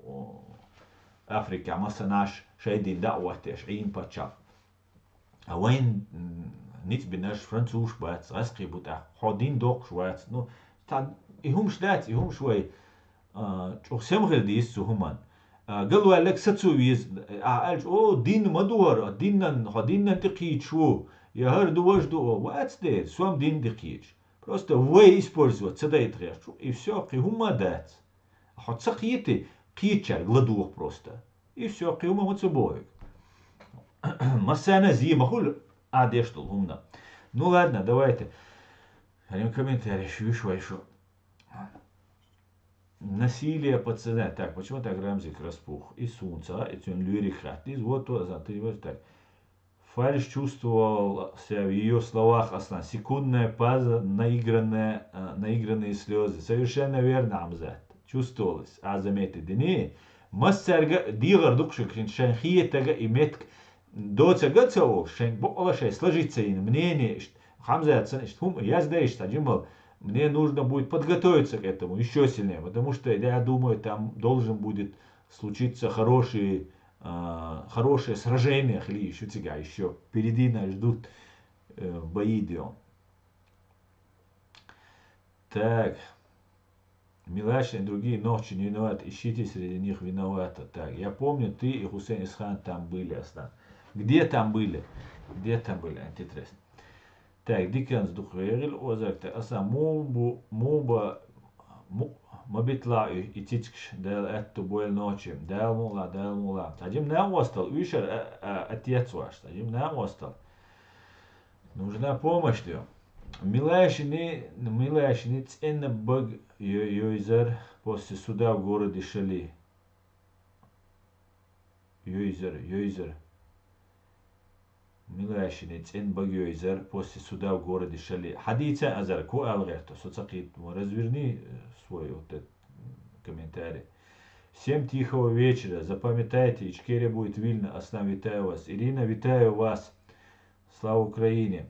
Африке, а масса наш шейдин да уатеш, ин пачав. А вен нит бинаш француз бац, раски бута, ходин док швац. Ну, та ихум штат, ихум швай, чухсемгел дис сухуман. قالوا لك ستسويز عالج او دين مدور دينن تقيت شو يا هردو وجدو واتس دير سوام دين دقيت просто вы использовать цедает речь и все киума дать хоть сакиты кичер гладух просто и все киума мацубой масана зима хул адешту умна ну ладно давайте один комментарий еще насилие пацана. Так, почему так Рамзик распух? И Сунца, и он лирихат. И вот то, ты вот так. Фальш чувствовался в ее словах основа. Секундная паза, наигранные слезы. Совершенно верно, Амзат. Чувствовалось. А заметьте, дни. Массарга, дигар дукшик, шанхие тага и метк. Доца гацао, шанх боколашай, сложится им мнение. Хамзат, я сдаешь, таджимал. Мне нужно будет подготовиться к этому еще сильнее, потому что я думаю, там должен будет случиться хорошее сражение, или еще тига, еще впереди нас ждут бои идем. Так, Милашин и другие ночи не виноваты, ищите среди них виновата. Так, я помню, ты и Хусейн Исхан там были, Аслан. Где там были? Интересно. Так, Дикенс духверил, озарте, аса муба мобитла и тичкш, дел эту бойл ночи, дел мула. Тадим не остал, вишер отец ваш, тадим не остал. Нужна помощь тебе. Милашини ценна баг йойзер после суда в городе Шали. Йойзер. Милашини цен багёйзер после суда в городе Шали. Хадица азар ку алгерто. Соцакит, разверни свой вот этот комментарий. Всем тихого вечера. Запамятайте, Ичкерия будет Вильна. Аслан, витаю вас. Ирина, витаю вас. Слава Украине.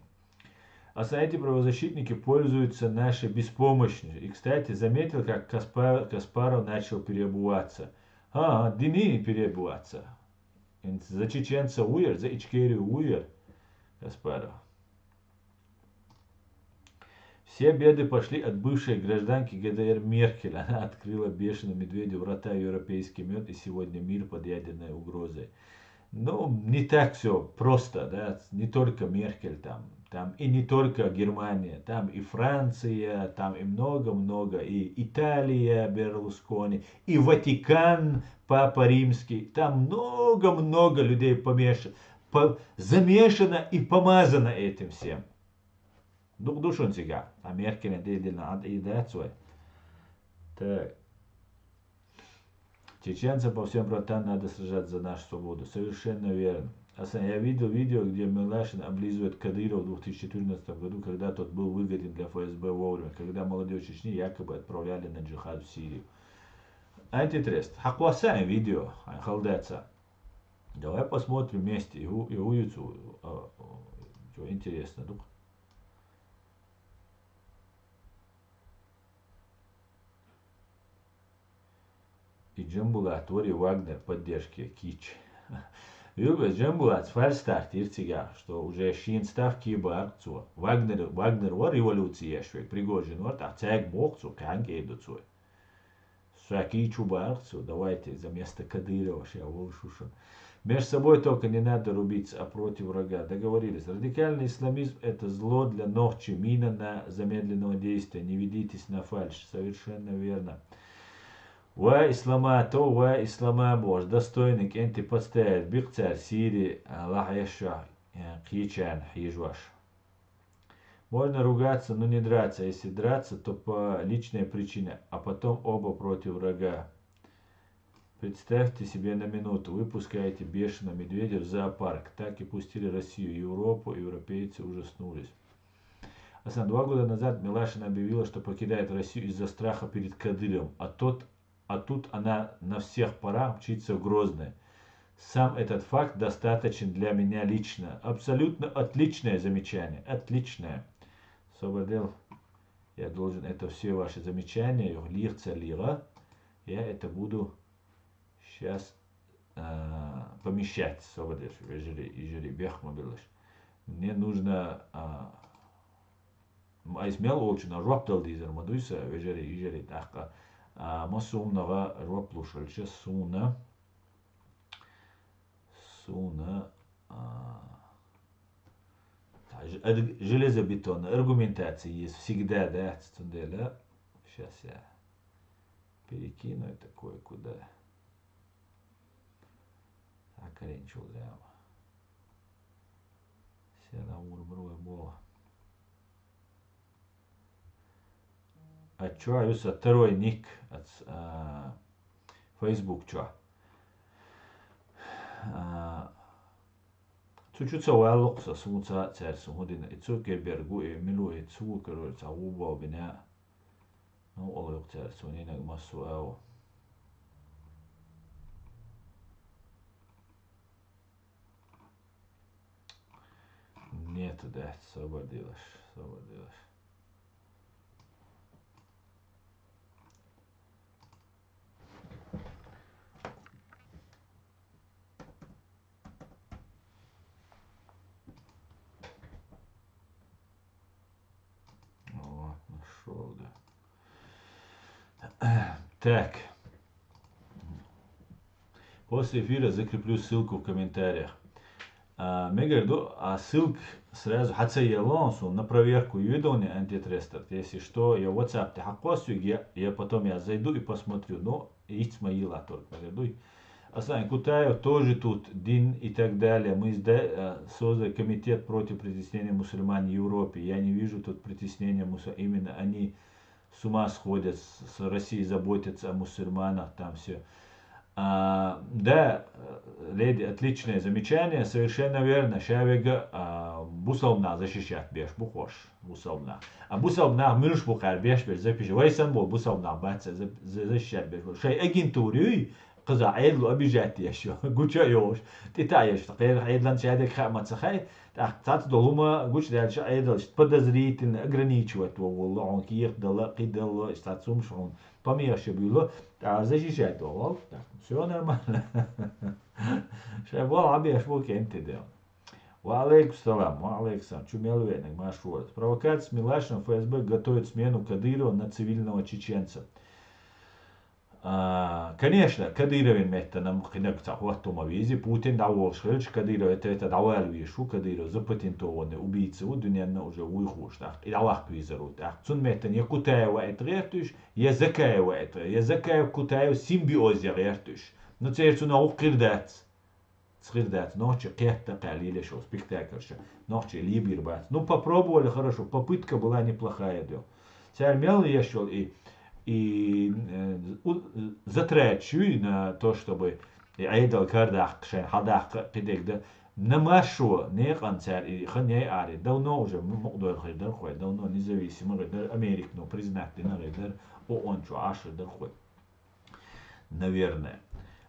А знаете, правозащитники пользуются нашей беспомощностью. И, кстати, заметил, как Каспаров начал переобуваться. Дини переобуваться. За чеченца уер, за Ичкерию уер, Каспаров. Все беды пошли от бывшей гражданки ГДР Меркель. Она открыла бешеному медведю врата в европейский мед, и сегодня мир под ядерной угрозой. Ну, не так все просто, да, не только Меркель там и не только Германия, там и Франция, там и много-много, и Италия, Берлускони, и Ватикан, Папа Римский, там много-много людей замешано и помазано этим всем. Душон сега. Американ делина ад и дацой. Так. Чеченцам по всем фронтам надо сражаться за нашу свободу. Совершенно верно. Я видел видео, где Милашин облизывает Кадырова в 2014 году, когда тот был выгоден для ФСБ вовремя, когда молодежь Чечни якобы отправляли на джихад в Сирию. Антитрест. Хаквасай видео. Халдеца. Давай посмотрим вместе. Его YouTube. Что интересно. И Джамбулат, Ори Вагнер, поддержки, Кич. Юбес Джамбулат, фальстарт, иртига, что уже шин ставки барцу. Вагнер во революции швек, Пригожин, вот, а цег мокцу, канге идут. Кичу барцу, давайте за место Кадырова, я волшушен. Между собой только не надо рубиться, а против врага. Договорились. Радикальный исламизм – это зло для ногчи, мина на замедленного действия. Не ведитесь на фальшь. Совершенно верно. Ва ислама то, ва ислама бож. Достойник энти подставит. Бихцар Сирии, лахеша, кичан, хижваш. Можно ругаться, но не драться. Если драться, то по личной причине, а потом оба против врага. Представьте себе на минуту, вы пускаете бешеного медведя в зоопарк. Так и пустили Россию и Европу, европейцы ужаснулись. 2 года назад Милашин объявила, что покидает Россию из-за страха перед Кадыровым, а тут она на всех парах мчится в Грозное. Сам этот факт достаточен для меня лично. Абсолютно отличное замечание. Отличное. Сободел, я должен это все ваши замечания, я это буду сейчас помещать, сободел, ежели бехмобилыш. Мне нужно смел очень жоптал дизер мадуйса, ежели так, масумнага жоплушальча суна железобетонная аргументация есть всегда, да, сейчас я перекину это кое-куда. Окренчил прямо. Все на уровне было. А чё, юса второй ник от Facebook чё? Чуть-чуть локса сумца царь сумудина. И цуке бергу и милу и цукер цауба бина. Ну, олук царь сунина массу ау. Нет, да, освободилась. Вот, нашел, да. Так. После эфира закреплю ссылку в комментариях. Ссылка сразу хацаялонсу на проверку юдони антитрестер. Если что, я WhatsApp те хакосу, я потом я зайду и посмотрю. Но есть мои латорг. Кутаю тоже тут Дин и так далее. Мы создали комитет против притеснения мусульман в Европе. Я не вижу тут притеснения мусульман. Именно они с ума сходят, с Россией заботятся о мусульманах, там все. Да, леди, отличное замечание, совершенно верно. Шавега бусална защищать беш бухош бусална. А бусална мирш бухар беш запиши. Вайсан бол бусална баца защищать беш. Шей агентурий قزا عيد له أبي جاتي يشوا قلت يوش تتايش تقيل عيد لان شهادك خامة تخيل تحت دلهما قلت ده شو عيد لش بدزريت إن أجرنيش وات والله عن كيخ دلا قيد دلا استعصم شون بامي شبيله تعرض شيء شاد والله شو نرمال شايف والله عبي أشوفك أنت ده وعليكم السلام شو мелуенок машу. Провокация с Милашиным ФСБ готовит смену Кадырова на цивильного чеченца. Конечно, Кадыровин это нам хинак захватом авизи, Путин давал шельч, Кадыров это давал вишу, Кадыров запатентованный убийца, у дуньяна уже уйхуш, так, и давах визерут, так, цун это не Кутаева это рертуш, языкаева кутаев симбиозе рертуш, но це цуна ухкирдец, схирдать, ночи кета калили шоу, спектакль ще, ночи либер бать. Ну, попробовали хорошо, попытка была неплохая, да. Теперь мел я шел и затрачу на то, чтобы айдал кардах, шен хадах кидек, да, намашу, не концерт, и ханя ари, давно уже, мокдор хидер хой, давно независимо, Америк, ну, признать, на хидер, ООН, что аж хидер хой. Наверное.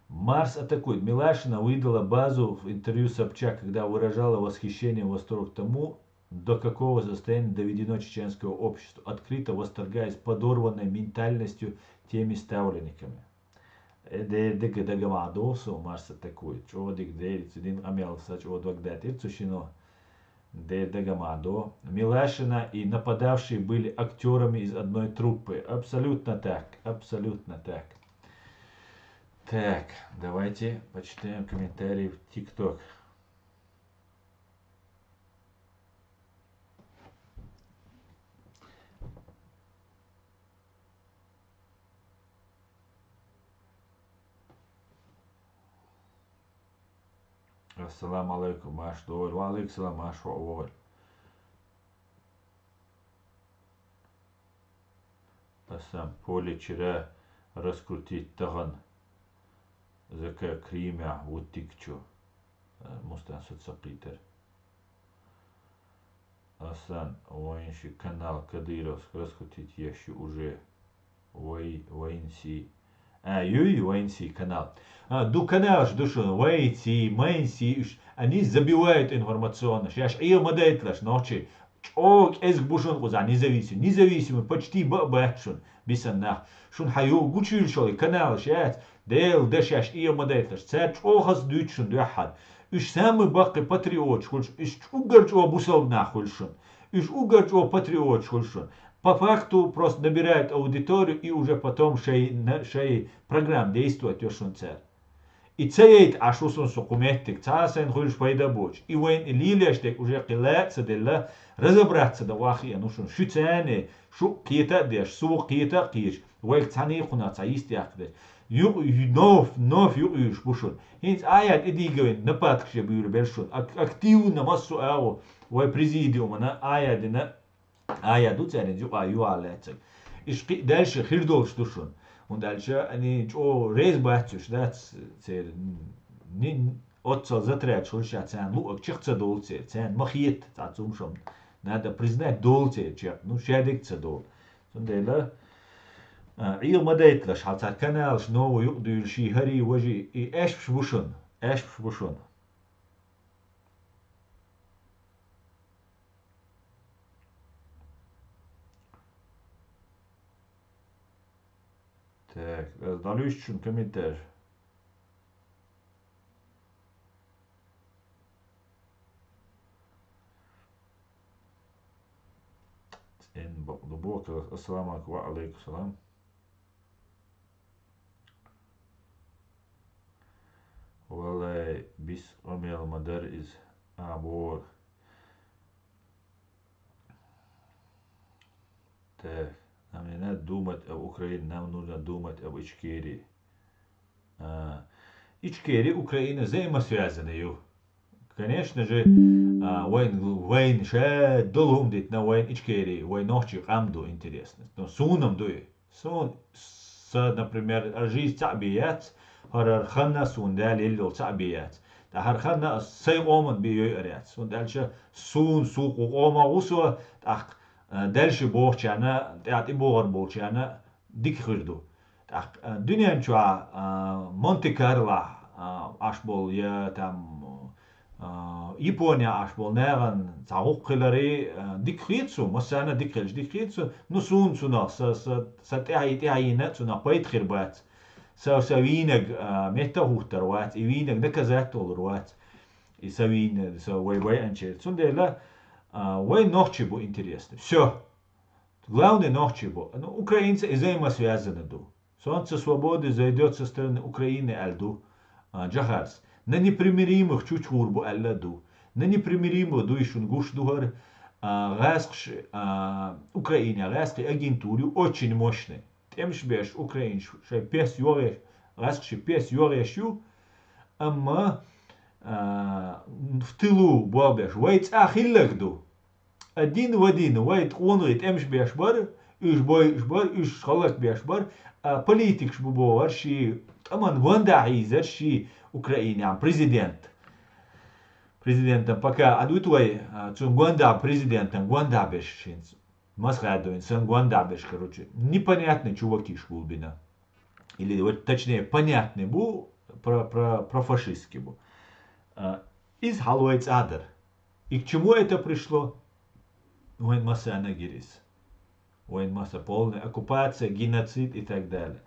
Марс атакует. Милашина выдала базу в интервью Собчак, когда выражала восхищение и восторг тому, до какого состояния доведено чеченское общество, открыто восторгаясь подорванной ментальностью теми ставленниками. Дека дагамадосу Марс атакует. Чего дик дейц, один амел сач от вагдат ирцушино. Дагамадо. Милашина и нападавшие были актерами из одной труппы. Абсолютно так. Абсолютно так. Так, давайте почитаем комментарии в ТикТок. Ассаламу алейкум, маш доволь. Ва алейкум салам, маш доволь. Асам поле вчера раскрутить таган. Зака кримя вот тикчу. Мустан соцапитер. Асан воинший канал Кадыров раскрутить ящу уже воинси. Юй воинси канал. Ду канал ж душу воинси, майнси. Они забивают информационно. Сейчас ее модает лишь ночи. Чок эск бушон куза независимый почти бэкшун бисаннах. Шун хаю гучил шоли канал шат. Дел дешаш ее модает лишь. Царь чохас дючун дюхад. Иш самый бакы патриот шульш. Иш угарч о бусов нахульшун. Иш угарч о патриот шульшун. По факту просто набирает аудиторию и уже потом шей программ действует ёшун царь. И цейт ашусон сукуметтик цаасен хульш пайда боч. И вен лилештек уже килаться дела разобраться да вахи анушун шуцане шу кита деш су кита киш. Век цани хуна цаист яхдеш. Нов юж бушун. Хинц аят идиговен нападкше бюр бершун. Активно массу ао. Вай президиум на аядина аят уцарен жука юалецек. И дальше хирдолш душун. Und dальше они рейс бачуш, да, цер не отцо затряд шульша цен лук чихца долце, цен махит цацумшом. Надо признать долце чек, ну шедик цедол. Сундела ил мадайт лаш хацар канал шноу юдул ши хари вожи и эш бушун. Так, раздалющий комментарий. En boka assalamu alaikum salam. والله بس أمي المدارس أبور. Так, нам не надо думать об Украине, нам нужно думать об Ичкерии. Ичкерия, Украина взаимосвязаны. Конечно же, войн ше долгом дит на войн Ичкерии, войн ночи амду интересно. Но сунам дуй. Сун, например, жизнь цабият, хархана сун дал илло цабият. Да хархана сей оман бию арят. Сун дальше сун сук ома усо, так дальше борчана, так и бор борчана, дик хирду. Так дунян чуа Монте-Карло аш бол я там Япония аш бол неран цаухлари дикрицу, масана дикрицу, ну сун суна са тяйна суна пайт хирбат. Савинег мета хухтарват, и винег наказат толрват. И савин вай анчер. Сундела вай ночи бу интересно. Все. Главное ночи бу. Ну украинцы взаимосвязаны ду. Солнце свободы зайдет со стороны Украины альду джахарс. На непримиримых чучурбу алладу. На непримиримых дуишун гуш дугар гаск Украине, гаск агентуре очень мощный. Темш беш украинш, шай пес юреш, гаск ши пес юрешу, amma в тылу бабеш, вайц ахиллахду. Один в один, вайт онрит эмш бешбар, уж халак бешбар, политик шбубовар, ши, аман ванда айзер, ши Украина, президент. Президентом пока адуитвай, цун гванда президентом, гванда бешшинц. Масхадуин, сан гванда беш, короче. Непонятные чуваки шбулбина. Или вот точнее, понятный был про фашистский был. Из Халуайц Адер. И к чему это пришло? Уэн масса анагирис. Уэн масса полная оккупация, геноцид и так далее.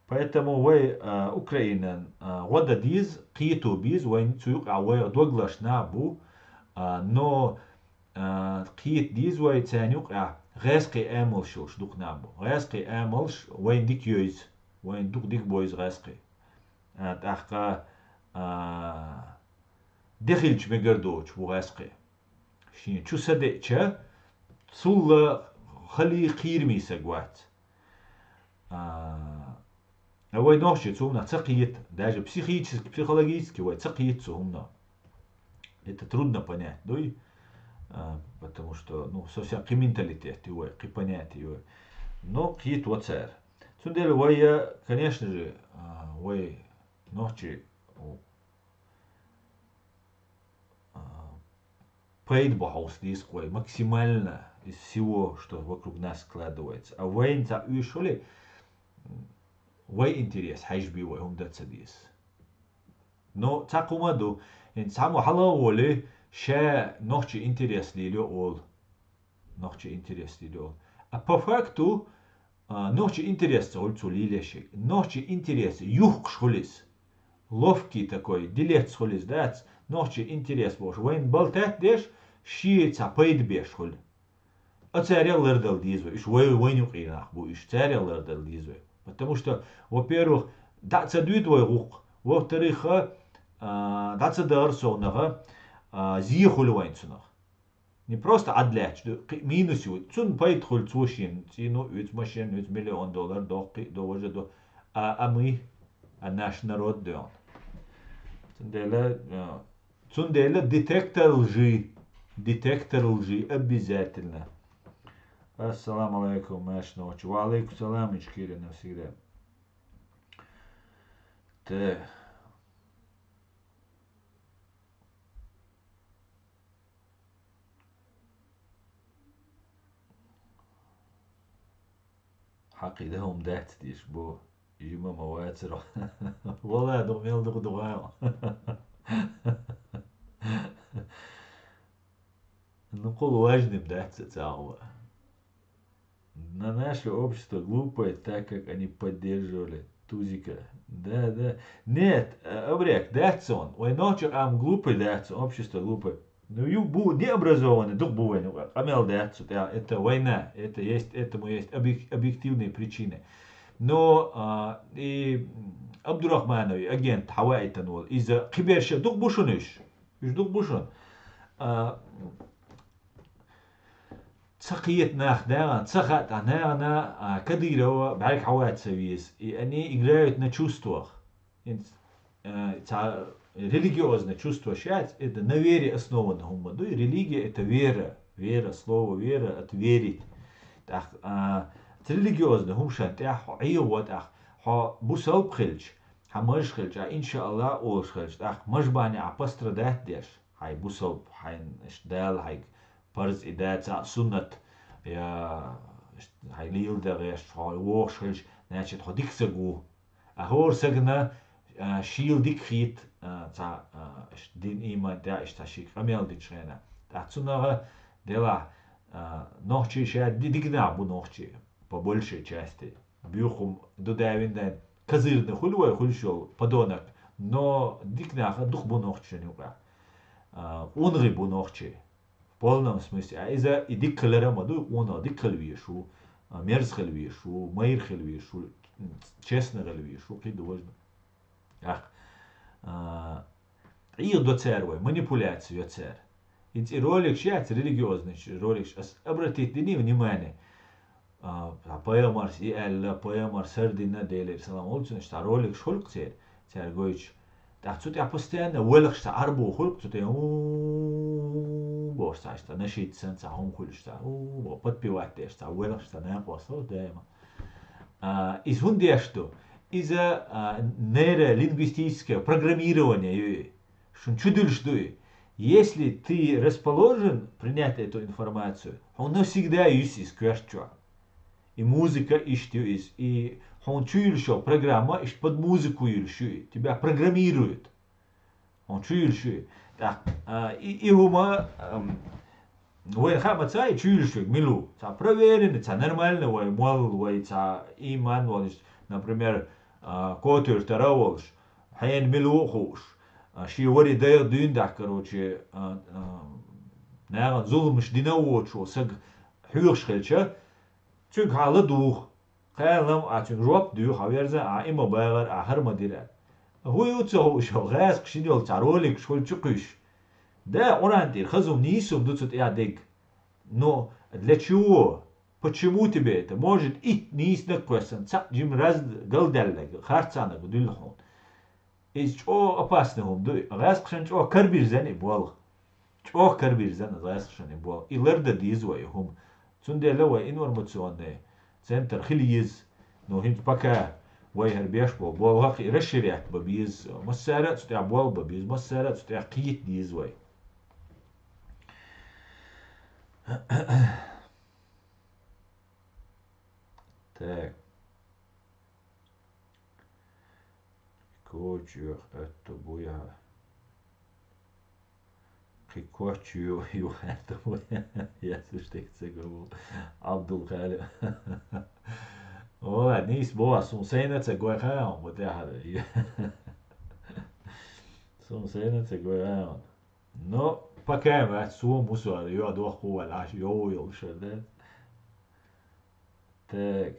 Поэтому вы Украина года диз киту биз уэн цуюк ауэ доглаш набу, но кит диз уэ цанюк غاسقي امل شوش دوك نابو غاسقي املش وين ديك يوز وين دوك ديك بويز غاسقي تحقا دخلش مقردوش بو غاسقي شين شو صدقش صول خلي قيرمي سقوات هو نوشي تسومنا تقيت даже психологически вот тaqiyet сумна это трудно понять дой потому что ну совсем к менталитет его к понятию его но кит вацер цундель вая конечно же вай ночи пейдбаус дисквай максимально из всего что вокруг нас складывается а вайн за уйшоли вай интерес хайжби вай хум дацадис но такумаду ин саму халаволи ша ночи интерес лилё ол ночи интерес лилё а по факту ночи интерес ольцу лилешек ночи интерес юх шхулис ловкий такой делец шхулис дац ночи интерес бош вайн балтат деш ши цапайд бешхул ацареллердал дизво иш вайн юқинах бу иш цареллердал дизво потому что во-первых даца дуйдвой рук во-вторых даца дарсонаха зихул вайнцунах не просто отляч минус цун пайдхул цушин цину үц машин $1 миллион довоже до а мы наш народ дон цунделя детектор лжи обязательно. Ассаламу алейкум, маш ночь. Ва алейкум салам, ичкири навсегда. حقيدهم دات ديش بو يجمع مواتر والله دغميل دغدغاو نقول важным дать целого. На наше общество глупое, так как они поддерживали Тузика. Да. Нет, обрек, дать он. Ой, ночью глупый дать, общество глупое. Ну, бу необразованный, дух бувайну, амел дать, это война, это есть, этому есть объективные причины. Но и Абдурахманови, агент Хавай Танул, из-за киберша, дух бушуныш, дух бушун. تسقيت ناخدها تسخت أنا كديرة بعرف حوات سويس يعني إجراءات نشوستوخ تاع религиозное чувство счастья это на вере основано хумма. Ну и религия это вера, слово вера от верить. Так религиозное хумшан тях айо так ха бусал бхилч хамаш хилч иншаллах ол хилч так мажбани пострадать деш хай бусал хайн дал хай فرض إداة سنة يا هيليل ده غيش ووشلش ناشط خديك سجو أهور سجنا شيل ديك خيت تاع دين إيمان ده إشتاشيك أميل دين شينا تاعتسونا دلا نوحشي شاد ديك نعبو نوحشي побольшей части бюхум додавин да казырны хулуя хульшол подонок но дик наха дух бу нохчи нюка унри бу нохчи в полном смысле. А из-за и диккалера маду он диккалвишу, мерзхалвишу, майрхалвишу, честно галвишу, киду важно. Ах, и до церкви манипуляцию цер. И ролик сейчас религиозный ролик. Обратите внимание. Поэмар и Элла, поэмар Сардина Делер, салам олчун, что ролик шолк цер, цер гоич Так, тут я постоянно уэлхшта арбу хулк, тут я борсашта, нашитсен, цахом хулшта, подпевать тешта, уэлхшта, не посол, дема. Из хундешту, из-за нейролингвистического программирования, что чудо. Если ты расположен принять эту информацию, он навсегда есть из квешчуа. И музыка ищет, и он чует, что программа ищет под музыку, тебя программирует. Он чует, так, и ума, вой хамаца и чует, милу, ца проверено, ца нормально, вой мол, вой ца иман, вой, например, котер тараволш, хайн милу хуш, ши вори дайр дюндах, короче, наверное, зулмш динавочо, саг хюршхельча, чук хала дух, خیالم آتون روب دیو خبرزه آیم باور آخر مدیره هو يوتسو شو غاز كشينيول تاروليك شول تشقيش ده орантир хазум нисум дуцут ядег но для чего почему тебе это может и нис на квесан ца джим раз галдаллаг харцана гдулхон из чо опасным ду раз кшан чо карбир зани бол чо карбир зани раз кшан бол и лерда дизвай хум цундела информационные центр хилиез но хим пока ويهر بيشبو بول هقي رشريات ببيز مسارات ستيع بول ببيز مسارات ستيع قيت ديز وي Так, koçuyor öttü bu ya. Koçuyor yukarıda bu ya. Yazıştıkça bu. Abdülkadir. Ola, nis boa, sun senaca goião, vou ter sun senaca goião. No, пока мы сум мусор, я доху алаш, йоил шеде. Так.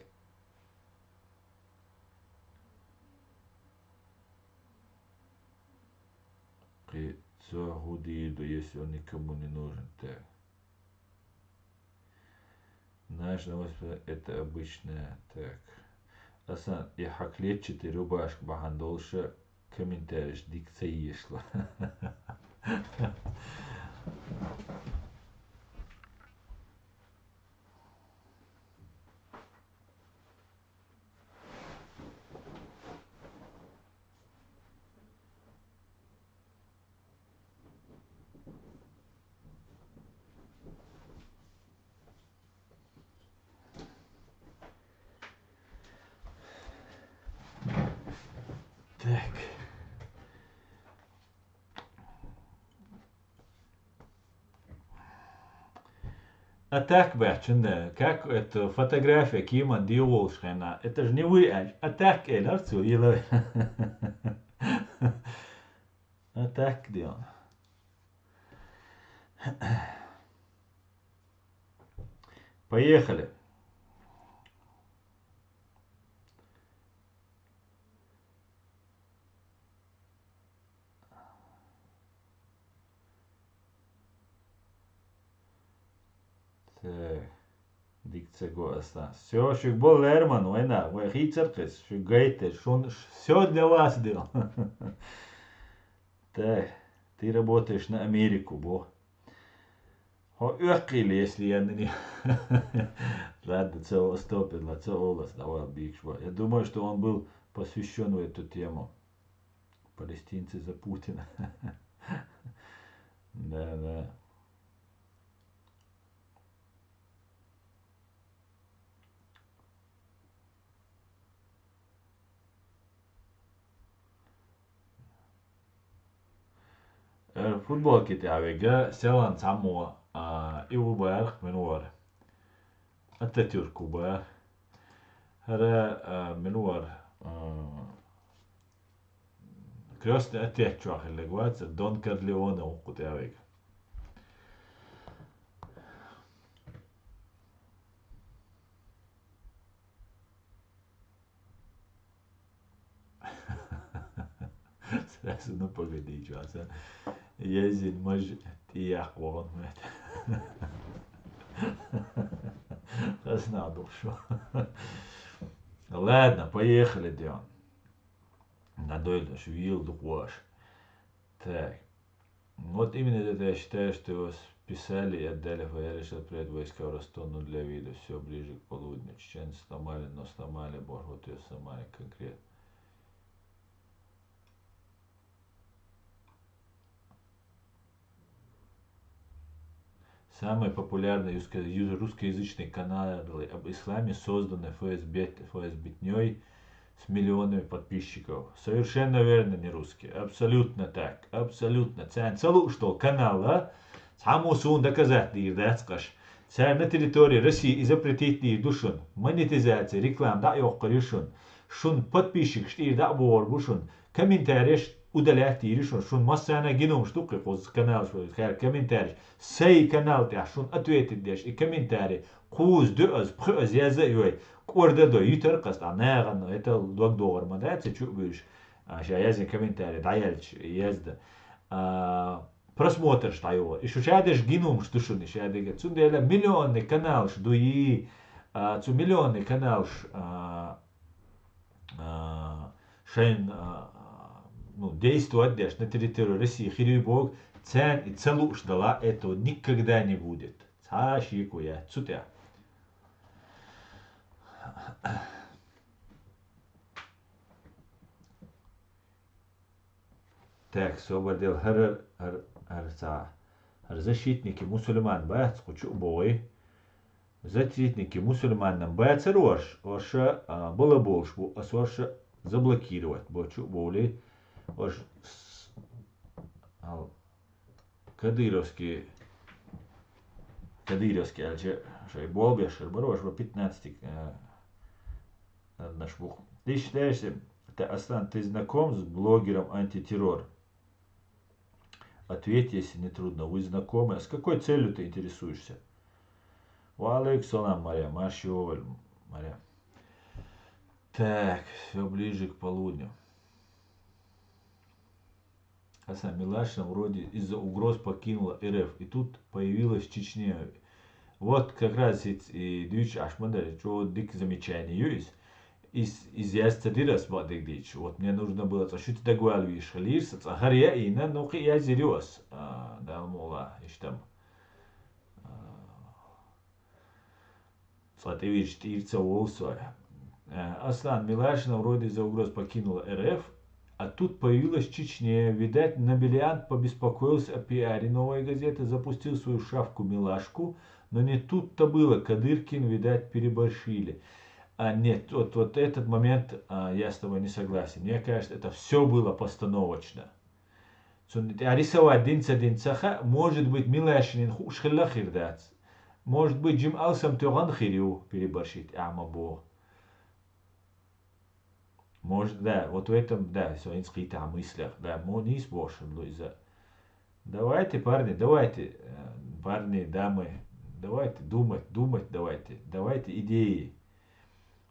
Лицо худиду, если он никому не нужен. Так. Наш новость это обычная. Так. Асан, я хаклетчатый рубашка бахандолша комментарий дикция шла. Так. А так, бачен, как это фотография Кима Диолшхена, это же не вы, а так, Эларцу, или... А так, где он? Поехали. Так. Дикция голоса. Все, шугбол Лерман, война, вы хитцеркес, шугайте, все для вас делал. Так, ты работаешь на Америку, бо. Ökil, если я на не... Ладно, целого стопила, целого давал Бикшва. Я думаю, что он был посвящен в эту тему. Палестинцы за Путина. Да, да. فوتبول كتابة سيلان سامو إيو بار منور أتاتورك بار هذا منور كروست أتاتشوا اللي قوات دون كارليون أو كتابة Сразу, ну погоди, что я здесь, может, и охвон, знал, что. Ладно, поехали, Дион. Надоело, швил, духваш. Так. Вот именно это я считаю, что его списали и отдали, я решил отправить войска в Ростов, но для вида. Все ближе к полудню. Чеченцы сломали, но сломали, бог, вот ее сломали конкретно. Самый популярный русскоязычный канал об исламе, созданный ФСБ-тней с миллионами подписчиков. Совершенно верно, не русский. Абсолютно так. Абсолютно. Sen çalıştı kanala самусун доказать да, скаж. Sen на территории России и запретить душун. Монетизация, реклама, да, yok решун. Шун подписчик штир да борбушун. Комментарий удалять решун. Шун массана геном штука поз канал свой. Комментарий. Сей канал ты шун ответить дешь и комментарий. Куз дөз пхөз язык. Orada da yutarqast anağan это лог doğru da это чуть больше. Сейчас я комментарий даяльч езда. Просмотр что его. И что шадеш гинум что шуни шадега. Цундела миллионный канал что и цу миллионный канал шен ну действовать деш на территории России хирюбог цен и целу ждала этого никогда не будет. Цашикуя цутя. Так, освободил защитники мусульман бац кучу бой. Защитники мусульманам бац рош, оша было больше, осворша заблокировать, бочу боли, ош Кадыровский, альче, шей болбешер, борош во 15 наш бух. Ты считаешься, Аслан, ты знаком с блогером антитеррор? Ответь, если не трудно. Вы знакомы? С какой целью ты интересуешься? Валейк салам, Мария. Машиоваль, Мария. Так, все ближе к полудню. Асан Милашина вроде из-за угроз покинула РФ. И тут появилась Чечня. Вот как раз и Дюч Ашмадар, что дик замечание есть. Изъясться дирас бадик дич. Вот мне нужно было чуть догвал виш халирс, цахария и на нухи я зириос. Да мола, иш там. Цатевич тирца волсоя. Аслан Милашина вроде за угроз покинула РФ, а тут появилась Чечня. Видать, Набелиан побеспокоился о пиаре новой газеты, запустил свою шавку-милашку, но не тут-то было. Кадыркин, видать, переборщили. Нет, вот этот момент я с тобой не согласен. Мне кажется, это все было постановочно. А рисовать динца цаха, может быть, Милашинин хушхиллахир дац. Может быть, Джим Алсам Туган хирю переборщить, бог. Может, да, вот в этом, да, все инскрита о мыслях, да, монис больше, Луиза. Давайте, парни, дамы, давайте думать, давайте идеи.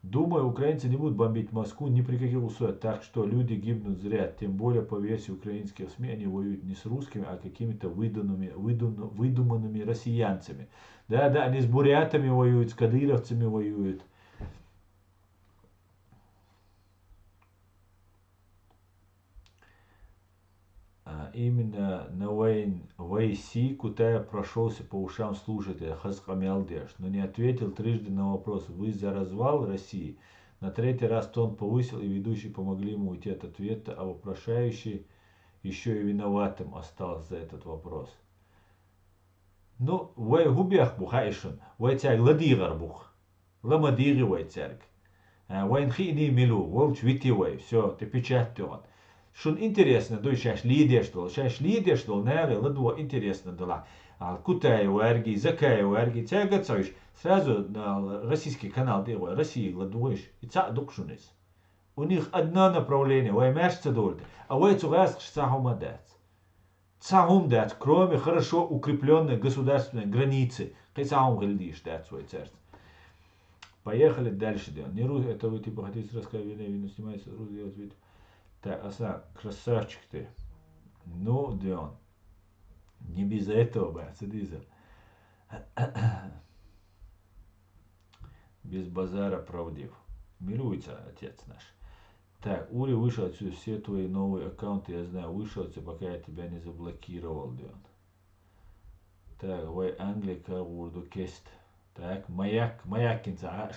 Думаю, украинцы не будут бомбить Москву ни при каких условиях, так что люди гибнут зря. Тем более, по версии украинских СМИ, они воюют не с русскими, а какими-то выдуманными россиянцами. Да, они с бурятами воюют, с кадыровцами воюют. Именно на Вайси Кутая прошелся по ушам слушателя Хазкамялдеш, но не ответил трижды на вопрос: вы за развал России? На третий раз тон повысил, и ведущие помогли ему уйти от ответа, а вопрошающий еще и виноватым остался за этот вопрос. Ну, вай губях бухайшин, вай тяг ладигар бух, ламадири вай тяг, вай нхини милу, волч витивай, все, ты печать он. Шун интересно, да сейчас лидерствовал, наверное, ладво интересно дала. Кутай уэрги, закай уэрги, тяга цойш. Сразу на российский канал делаю, России ладвоиш, и ца дукшунис. У них одно направление, вай мяшца дольте, а вай цугас цахума дать. Цахум дать, кроме хорошо укрепленной государственной границы. Кайцахум гильдиш дать свой царство. Поехали дальше делать. Не рус, это вы типа хотите рассказать, вину снимается, рус делать видео. Так, Асан, красавчик ты. Ну, Дион. Не без этого, брат, без базара правдив. Милуется отец наш. Так, Ури, вышел отсюда, все твои новые аккаунты, я знаю, вышел отсюда, пока я тебя не заблокировал, Дион. Так, вай Англика, Урду, Кест. Так, маяк кинца.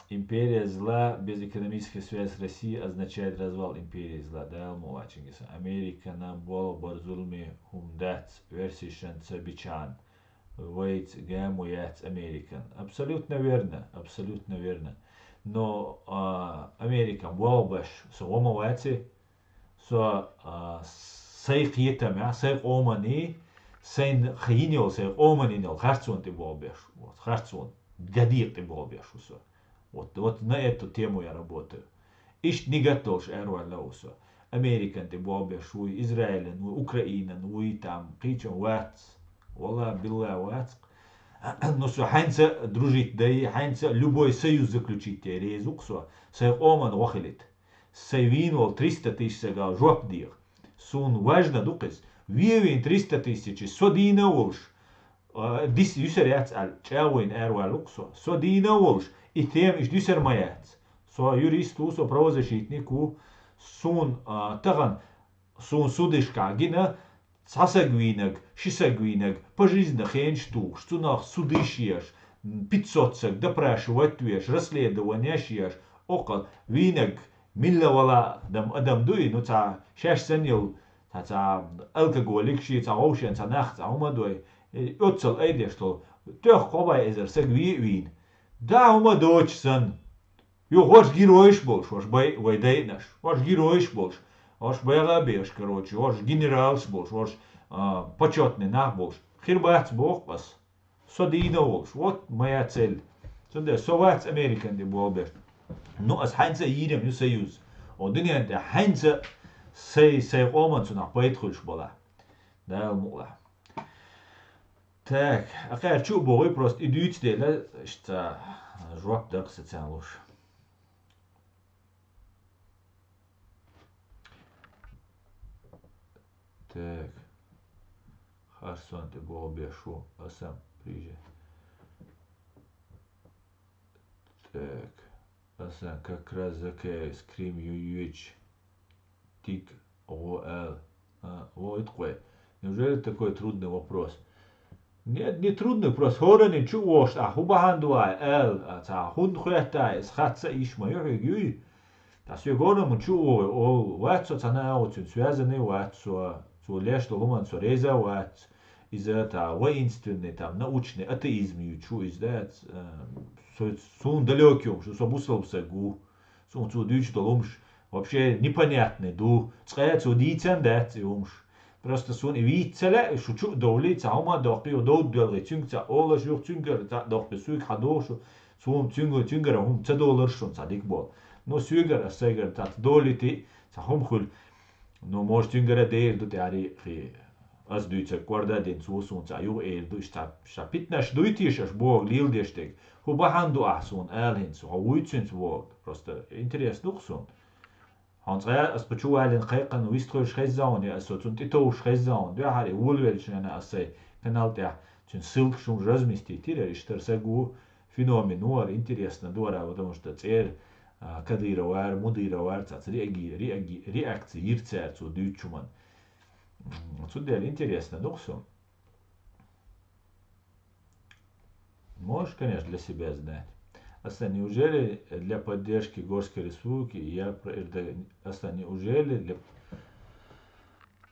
Империя зла без экономической связи с Россией означает развал империи зла. Да, Алмувачингиса. Америка нам было барзулми хумдац, версишан цабичан. Вейц гамуяц Американ. Абсолютно верно, абсолютно верно. Но Америка волбаш со омоваци, со сейх етамя, сейх омани, сейн хинил, сейх оманинил, харцун ты волбаш. Вот, харцун. Гадир ты волбаш. Вот на эту тему я работаю. Ишт не готов эрвалаусо. Американ ты волбаш, уй Израиль, уй Украина, уй там, причем вац. Wallah, билла, вац. Но что, ханьца дружить, да и ханьца любой союз заключить, резуксо, сейх оман вахилит. Сейвинвал 300 тысяч сега жоп дир. Сун важно дукес. Вивин 300 тысяч, содина волш. Дис юсеряц ал чауин эрвалуксо. Содина волш. И тем иш дюсер маяц. Со юристу, со правозащитнику, сун таган, сун судышка гина, цасагвинаг, шисагвинаг, пожизненно хенштух, что нах суды шьешь, 500 допрашивать твеш, расследования шьешь, около винаг, миллавала дам адам дуй, ну ца шеш санил, ца алкоголик ши, ца оушен, ца нах, ца умадой, отцел эйде, что трех коба эзер сагви вин. Да, умадоч сан. Jo, ваш героиш больше, ваш вайдейнаш, ваш героиш больше, ваш байгабеш, короче, ваш генералс больше, ваш почетный нах больше. Хирбац бог вас, содина больше. Вот моя цель. Сюда, совать Американ де болбеш. Ну, as ханца идем не союз. Одни анте ханца сей оман сюда поэтхульш была. Да, мула. Так, а как чу богой просто идут дела, что жвак так социально лучше. Так. Харсон ты был бешу, а сам приезжай. Так. А сам как раз закай скрим ююч. Тик ОЛ. Вот такой. Неужели такой трудный вопрос? Нет, не трудный вопрос. Хора не чуваш, а хубахандуа эл, а хун хуятай, схатса ишма юй. Та все года мы чувствуем, о, ватсо цана очень связанный ватсо. Леш ломан резавать из этого воинственный там научный атеизм ючу издать сун далеким что собусал сагу сун цу дюч долумш вообще непонятный ду цкая цу дитян дать умш просто сун и вицеле шучу доли цаума доқи дод дол цюнгца ола жух цюнгер доқ бесук хадошу сун цюнгер хум цадолар шун садик бол но сюгер асегер тат доли ти цахум хул No most jüngere deel doet hij als Duitse guarda den Zusunz a ju du sta pitnash duitisch as bog lil destek. Hu bahandu asun elhin so uitsuns wog. Prosta interes noch so. Hans re as pachu alen qeqan wistro schrezaun ja so tun tito schrezaun. Der hat ulwel shana asay kanal der tun silk shum razmisti tire ishter sagu феноменуар интересно дора, потому что цель Кадыровар, Мудыровар, реакции, ирцерцу, дючуман. Отсюда интересно, ну все. Можешь, конечно, для себя знать. Аса, неужели для поддержки Горской Республики я про Эрдоган... Аса, неужели для...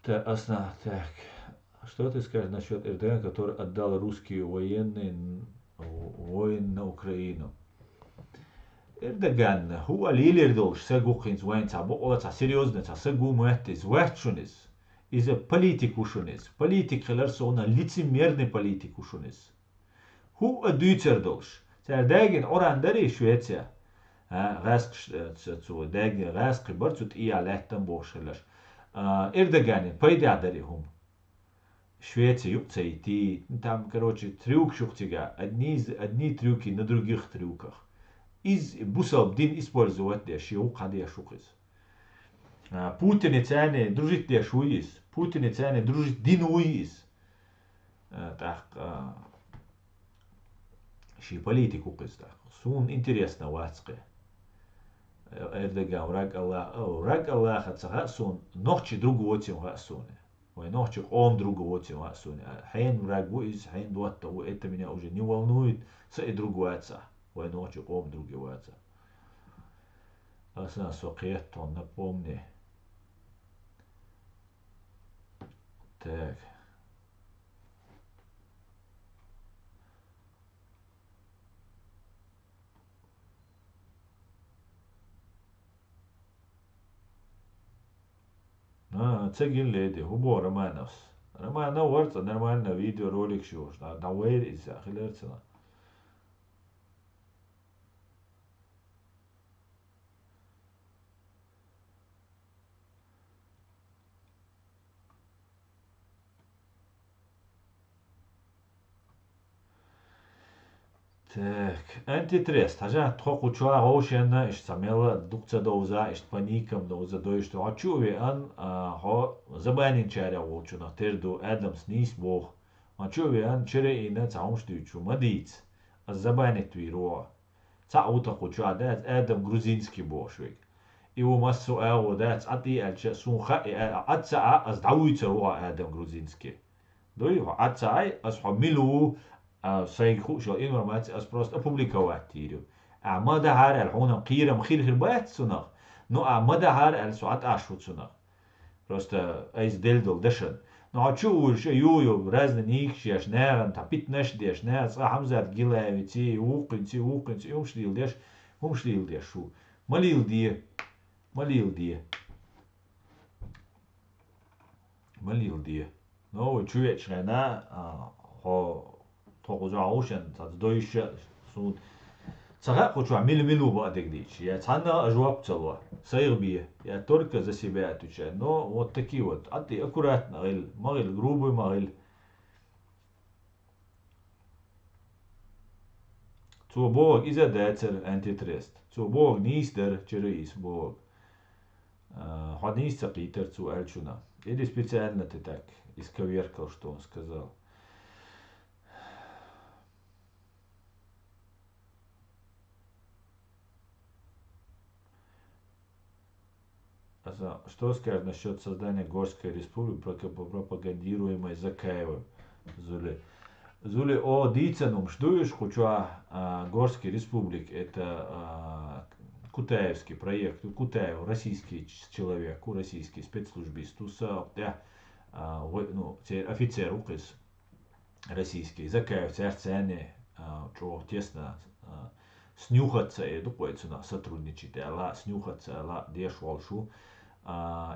Так, что ты скажешь насчет Эрдогана, который отдал русские воин на Украину? Erdogan, هو اللي يردوش ساقو قينز وين تعبو ولا تاع سيريوزنا تاع ساقو مهتز وحشونيز إذا بوليتيكوشونيز بوليتيك خلرسونا лицемерный политикушونيز هو أدويتر دوش تاع داقين أوران داري شويتيا غاسق تسو داقين غاسق برتو تقيا لاتن بوشلش Эрдоган пойдя дарихум Швеция юбцейти там короче трюк шухтига одни трюки на других трюках из бусал бдин использовать деши уқадия шухис. Путин и цены дружить дешуис, Путин и цены дружить динуис. Так, ши политику кис так. Сун интересно вацке. Эрдоган, враг Аллаха, цахасун, нохчи другу отим хасуне. Ой, нохчи он другу отим хасуне. Хейн враг из, хейн дуатта, это меня уже не волнует, и другу отца. Ой, нохчи он другу отца. Аса сокетон, напомни. Так. Цегин леди, хубо романов. Романа ворца, нормально видеоролик шуш. На вейр из ахилерцена. Так, антитрест. Хажа тхок учуа гоушена иш самела дукца доуза иш паникам доуза доишто. Ачуви ан хо забанин чаря волчуна терду Адамс нис бог. Ачуви ан чере ина цаумштучу мадиц. Az забанит твиро. Ца ута учуа дат Адам грузинский бошвик. Иу массу эо дат ати элче сунха атца аз дауица руа Адам грузинский. Дой атца ай аз хомилу سيخو شو informatie als prost publikować tiro. A mada har el honam qiram khir khirbat sunag. No a mada har el suat ashut sunag. Просто эйс дельдол дешен. Но а чу уже юю разные нихши аш неран та питнеш деш нер ца хамзат гилавити укинти умшлил деш шу. Малил ди малил ди. Но чует шрена хо توقع عوشن تدويش سود صراحة كنت عمل ملو بعد كديش يا تانا أجواب تلوا صير بيه يا ترك زسيبات وشان نو واتكيوت عطي أكورات نغيل مغيل جروبي مغيل تو بوغ إذا داتر أنتي تريست تو بوغ نيستر تشريس بوغ حد نيست قيتر تو ألشونا إلي специально ты так исковеркал, что он сказал. Что скажешь насчет создания Горской республики, пропагандируемой Закаевым? Зули о диценум штуешь, хоча Горской республик, это Кутаевский проект, Кутаев, российский человек, российский спецслужбист, ну, офицер указ российский, Закаев, царь что тесно снюхаться и думается на сотрудничать, снюхаться, деш волшу.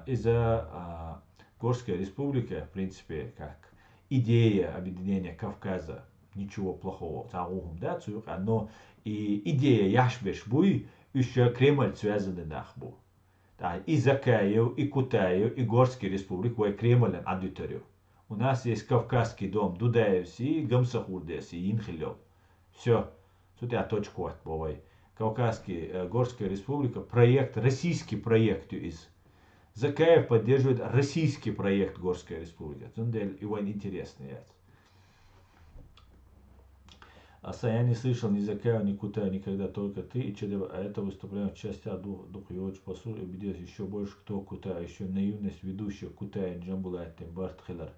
Из-за Горская республика, в принципе, как идея объединения Кавказа, ничего плохого, но и идея Яшбеш буй, еще Кремль связаны нахбу. И Закаев, и Кутаев, и Горская республика, и Кремль адюторю. У нас есть Кавказский дом, Дудаевси, Гамсахурдеси, Инхилев. Все. Тут я точку отбываю. Кавказский, Горская республика, проект, российский проект из. Закаев поддерживает российский проект Горская республика. Его интересный. Я не слышал ни Закаева, ни Кутая никогда, только ты и Чедева. А это выступление в части Дух Йович Посур и убедился еще больше, кто Кутая. Еще наивность ведущего Кутая Джамбулайте Барт Хиллер.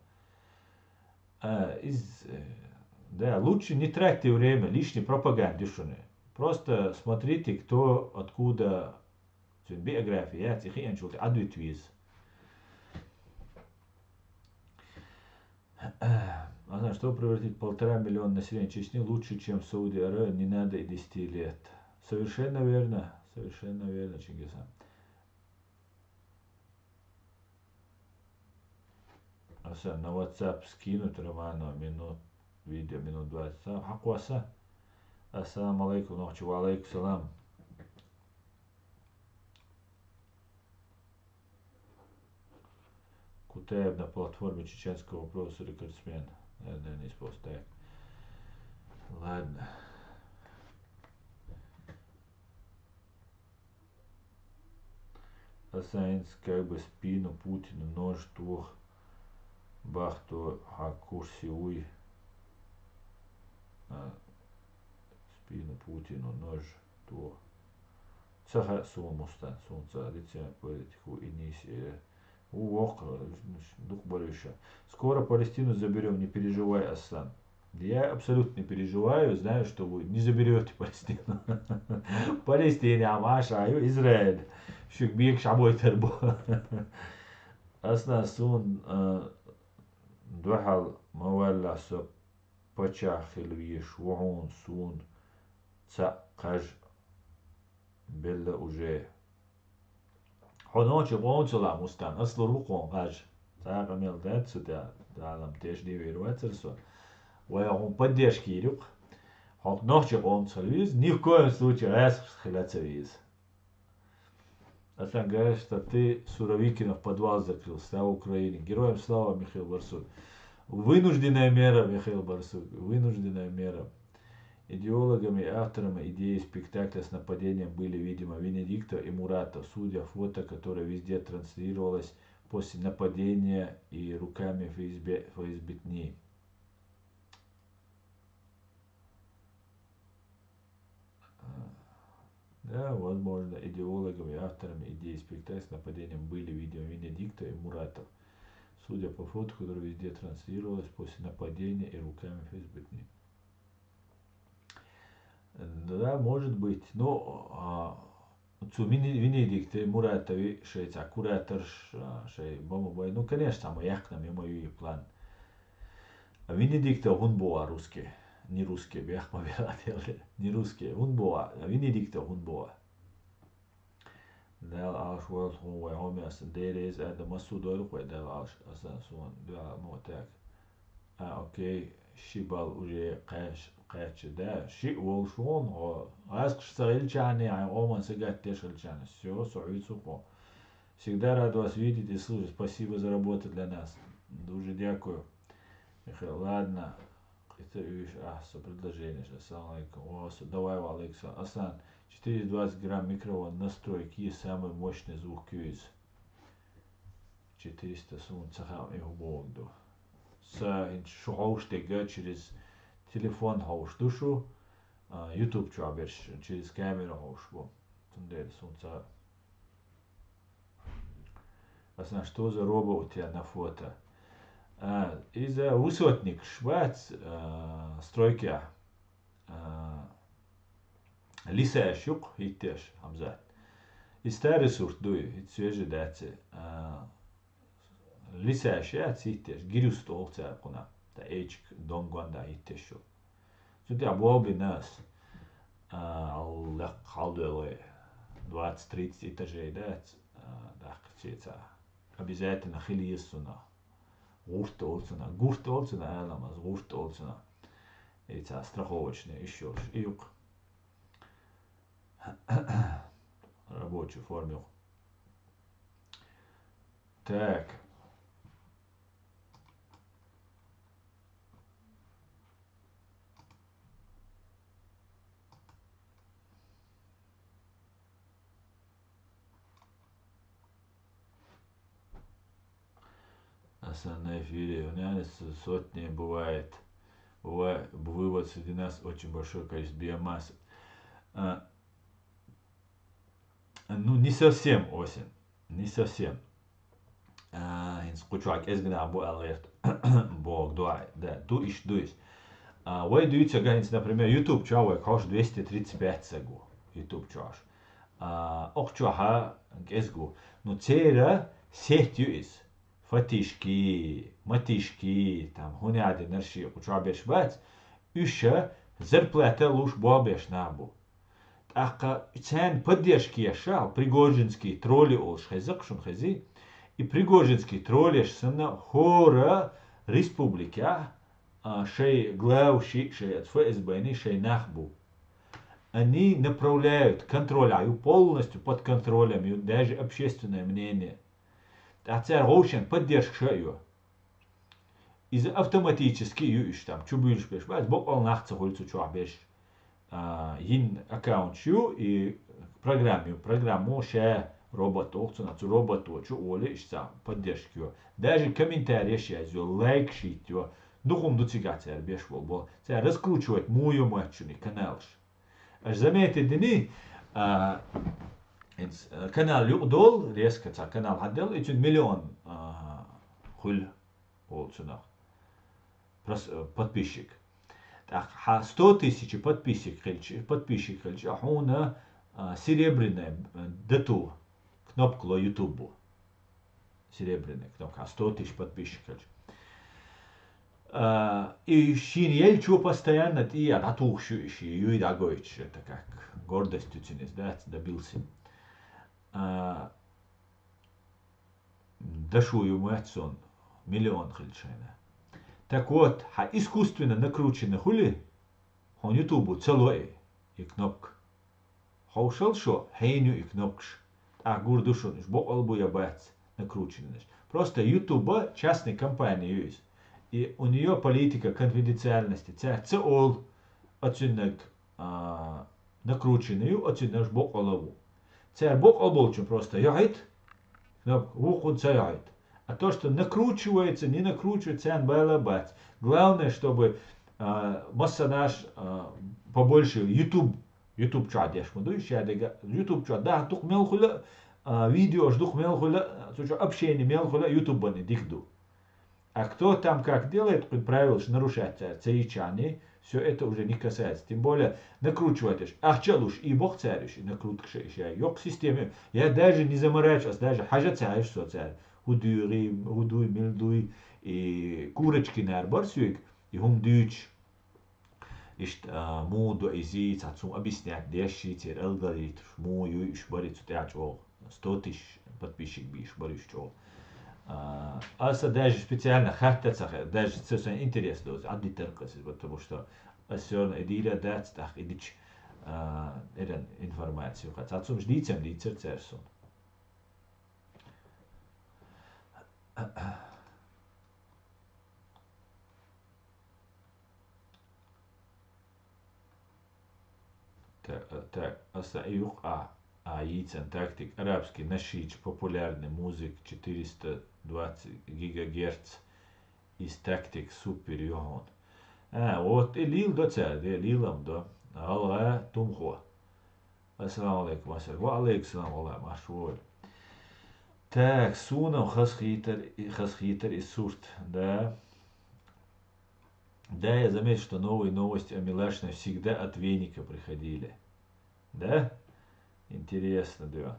Да, лучше не тратьте время лишней пропагандишуны. Просто смотрите, кто, откуда, биография, тихий анчулти, адвитвиз. Что превратить 1,5 миллиона населения Чечни лучше, чем Саудия Аравия, не надо и 10 лет. Совершенно верно, Чингисан. На WhatsApp скинуть Роману видео минут 20. Хакваса. Ассаламу алейкум, ночи, ва алейкум салам. Кутаев на платформе чеченского вопроса рекордсмен. Наверное, не способен. Ладно. Асаинс как бы спину Путину, нож двух бахту Хакурсиуй. Спину Путину, нож двух. Цаха сумустан, сумца лицемерную политику и не ох, дух болюша. Скоро Палестину заберем, не переживай, Асан. Я абсолютно не переживаю, знаю, что вы не заберете Палестину. Палестина, Маша, Израиль. Шукбек шабой тербо. Асна сун دوحل مولا سو بچاخل ويش وعون سون قج بلا وجه هنوچ قونچلا مستان اصل روقون قج تاق ميل دات سدا دالم تيش دي ويرواتر سو ويقوم поддержки ирюк хок ночи قونچلвиз ни в коем случае раз хилацевиз. Асан говорит, что ты Суровикина в подвал закрыл, слава Украине. Героям слава, Михаил Барсук. Вынужденная мера, Михаил Барсук, вынужденная мера. Идеологами и авторами идеи спектакля с нападением были, видимо, Венедиктов и Муратов, судя фото, которое везде транслировалось после нападения и руками ФСБ. Да, возможно, идеологами и авторами идеи спектакля с нападением были, видимо, Венедиктов и Муратов. Судя по фото, которое везде транслировалось после нападения и руками ФСБ. Да, может быть. Но Венедикте Муратови шейца куратор шей бомбой. Ну, конечно, мы яхна мимо и план. А Венедикта Гунбоа русский. Не русские, бяхма вероятно, не русские. Гунбоа, Венедикта Гунбоа. Дал алш world home home as there is at the Masudor way дал алш асасун да мотак. Окей, шибал уже قاش да شيء волшон аск стрельчане а оман сегат тешельчане. Все, сойдет сухо. Всегда рад вас видеть и слушать. Спасибо за работу для нас. Дуже дякую. Ладно. Это предложение. Ассаламу алейкум. Давай, Алекса. Асан, 420 грамм микроволн настройки, самый мощный звук кьюиз. 400 сун цахам и убогду. Шухауштега через телефон хауш душу. YouTube чуаберш через камеру хауш бо. Тундер сун цахам. Асан, что за роба у тебя на фото? Из-за высотник швац стройки лиса щук иттеш хамзат. И старый сурт дуй, и свежий дати. Лиса щац иттеш, гирю стол ця куна. Та эйчк донгванда иттешу. Сюда обоби нас. Аллах халдуэлэ 20-30 этажей дать. Да, кчеца. Обязательно хилиесуна. Гурт олцена, аламаз, гурт олцена. Эти страховочные еще июк. Рабочую форму. Так. На эфире у нас сотни бывает вывод среди нас очень большое количество биомассы. Ну, не совсем осень, не совсем. Скучак эсгна бо алерт бог дуай, да, дуиш. Вай дуется ганец, например, YouTube чауэ кош 235 сегу, YouTube чаш. Ох чаха эсгу, но цера сетью из. Фатишки, матишки, там, хуняди, нарши, кучабеш бац, еще зарплата луж бобеш набу. Так, цен поддержки яшал, Пригожинский тролли олш хазак шун хази, и Пригожинский троллиш сына хора республика, шей главши, шей от ФСБ, шей нахбу. Они направляют, контроляют полностью под контролем, даже общественное мнение. Тацер роушен поддержка ее. Из автоматически юиш там чубильш беш, бац бокал нахца хольцу чуабеш. Ин аккаунт шу и программу ше робот олцу цу роботу чу оле ишца поддержки ее. Даже комментарии ше зо лайк шит ее. Духом до цигацер беш бол. Це раскручивать мою матчуни каналш. Аж заметьте дни Kanal يقدل резко канал هدل يتون مليون خل олцунах подписчик. Так, 100 тысяч подписчик хельчи, а хуна серебряная дату кнопку на YouTube. Серебряная кнопка, 100 тысяч подписчиков. И щин ельчу постоянно, и я натухшующий, и дагоич, это как гордость учениц, да, добился. Дашую мэтсон миллион хельчайна. Так вот, искусственно накрученный хули, он ютубу целое и кнопка. Хаушал шо, хейню и кнопкш. А гурдушон, бо албу я бац накрученный. Просто ютуба частной компании есть. И у нее политика конфиденциальности. Це ол оцінок накручений, оцінок бок албу. Це бок албу просто яйт, кнопка, це яйт. А то, что накручивается, не накручивается, он было бац. Главное, чтобы масса наш побольше YouTube чат я шмуду, YouTube чат, да, тух мелхуля видео, ждух мелхуля, общение мелхуля, YouTube не дихду. А кто там как делает, правило, что нарушать царичане, все это уже не касается. Тем более накручиваешь. Ах, челуш, и бог царишь, и накрутка еще. Йок системе. Я даже не заморачиваюсь, даже хажа царишь, что царь. Худуй, мельдуй, и курочки на арбарсюик, и хумдюч. Ist modu изиц, отцум объяснять, деши, тер алгоритм, мою, иш борит, тяч, о, 100 тысяч подписчик биш, борюсь, чё. Аса даже специально хартаться, даже совершенно интересно, аддитеркасы, потому что все равно идея дать, так идич информацию, хотя отцум ждите, дитер церсон. Так, аса юг яйцен тактик арабский нашич популярный музык 420 гигагерц из тактик супер йон. Вот и лил до царь, лилам до, алла тумхо. Ассаламу алейкум, ва алейкум салам, алла машволь. Так, сунам хасхитер и сурт, да. Да, я заметил, что новые новости о Милашине всегда от веника приходили. Да? Интересно, да.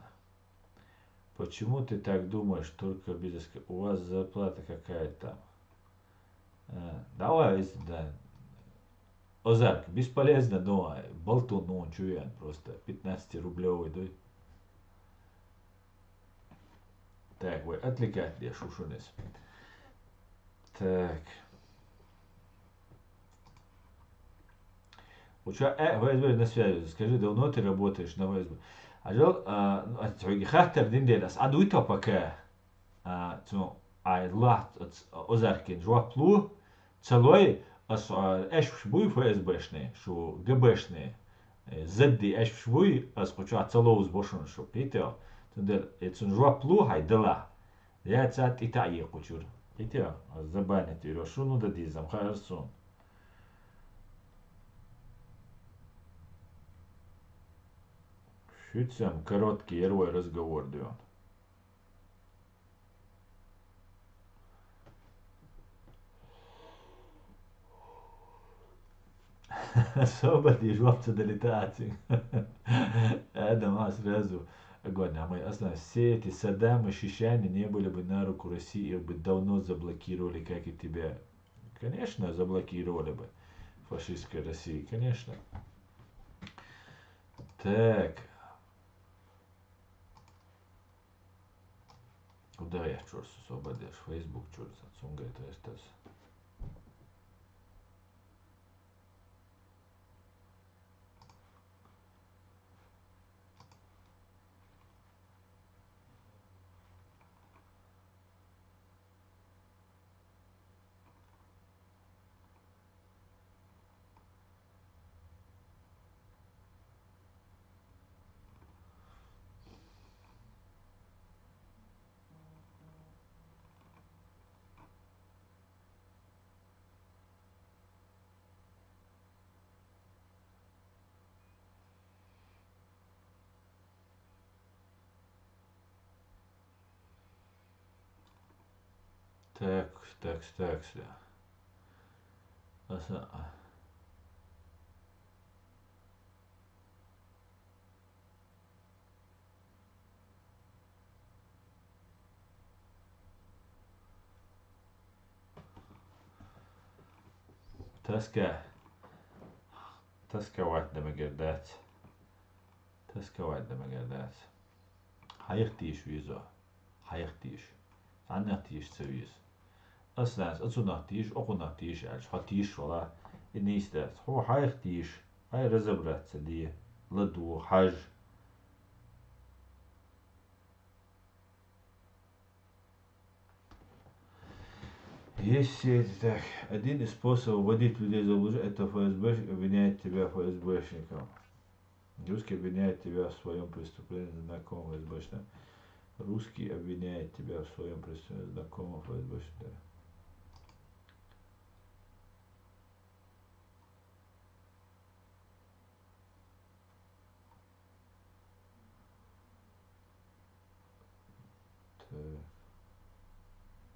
Почему ты так думаешь, только без... У вас зарплата какая-то там? Давай, да. Озарк, бесполезно, но болтун, ну, чуян, просто 15-рублевый, да? Так, вы отвлекать, я шушунес. Так. ВСБ на связи. Скажи, давно ты работаешь на ВСБ? Ажал, хаттер динделас. Адуито пока. Лат озаркин. Жуаплу. Целой. Эш шбуй ФСБшные. Шу ГБшные. Зедди эш шбуй. Хочу целоу сбошен. Шу питео. Это жуаплу хайдала. Я цат итаи кучур. Питео. Забанят его. Шуну дадизам. Харсон. Шутсам короткий герой разговор, да. Собади жопца долетати. Эдама сразу годно. Мы основном все эти Саддамы, Шишани не были бы на руку России, их бы давно заблокировали, как и тебя. Конечно, заблокировали бы фашистской России, конечно. Так. Куда я чёрт освободишь? Facebook чёрт отсунга это остался. Так, так, так, аса. Taska vaihda megerdät. Taska vaihda megerdät. Hayırtıyış vizo. Hayırtıyış. Annatıyış seviyiz. Aslan atsunatıyış, okunatıyış, elç. Hatıyış valla. İnistez. Ho hayırtıyış. Hay razabratsa diye. Ladu, haj. Если так, один из способов вводить людей в заблуждение, это ФСБ обвиняет тебя ФСБшником. Русский обвиняет тебя в своем преступлении знакомым ФСБшником. Русский обвиняет тебя в своем преступлении знакомым ФСБшником.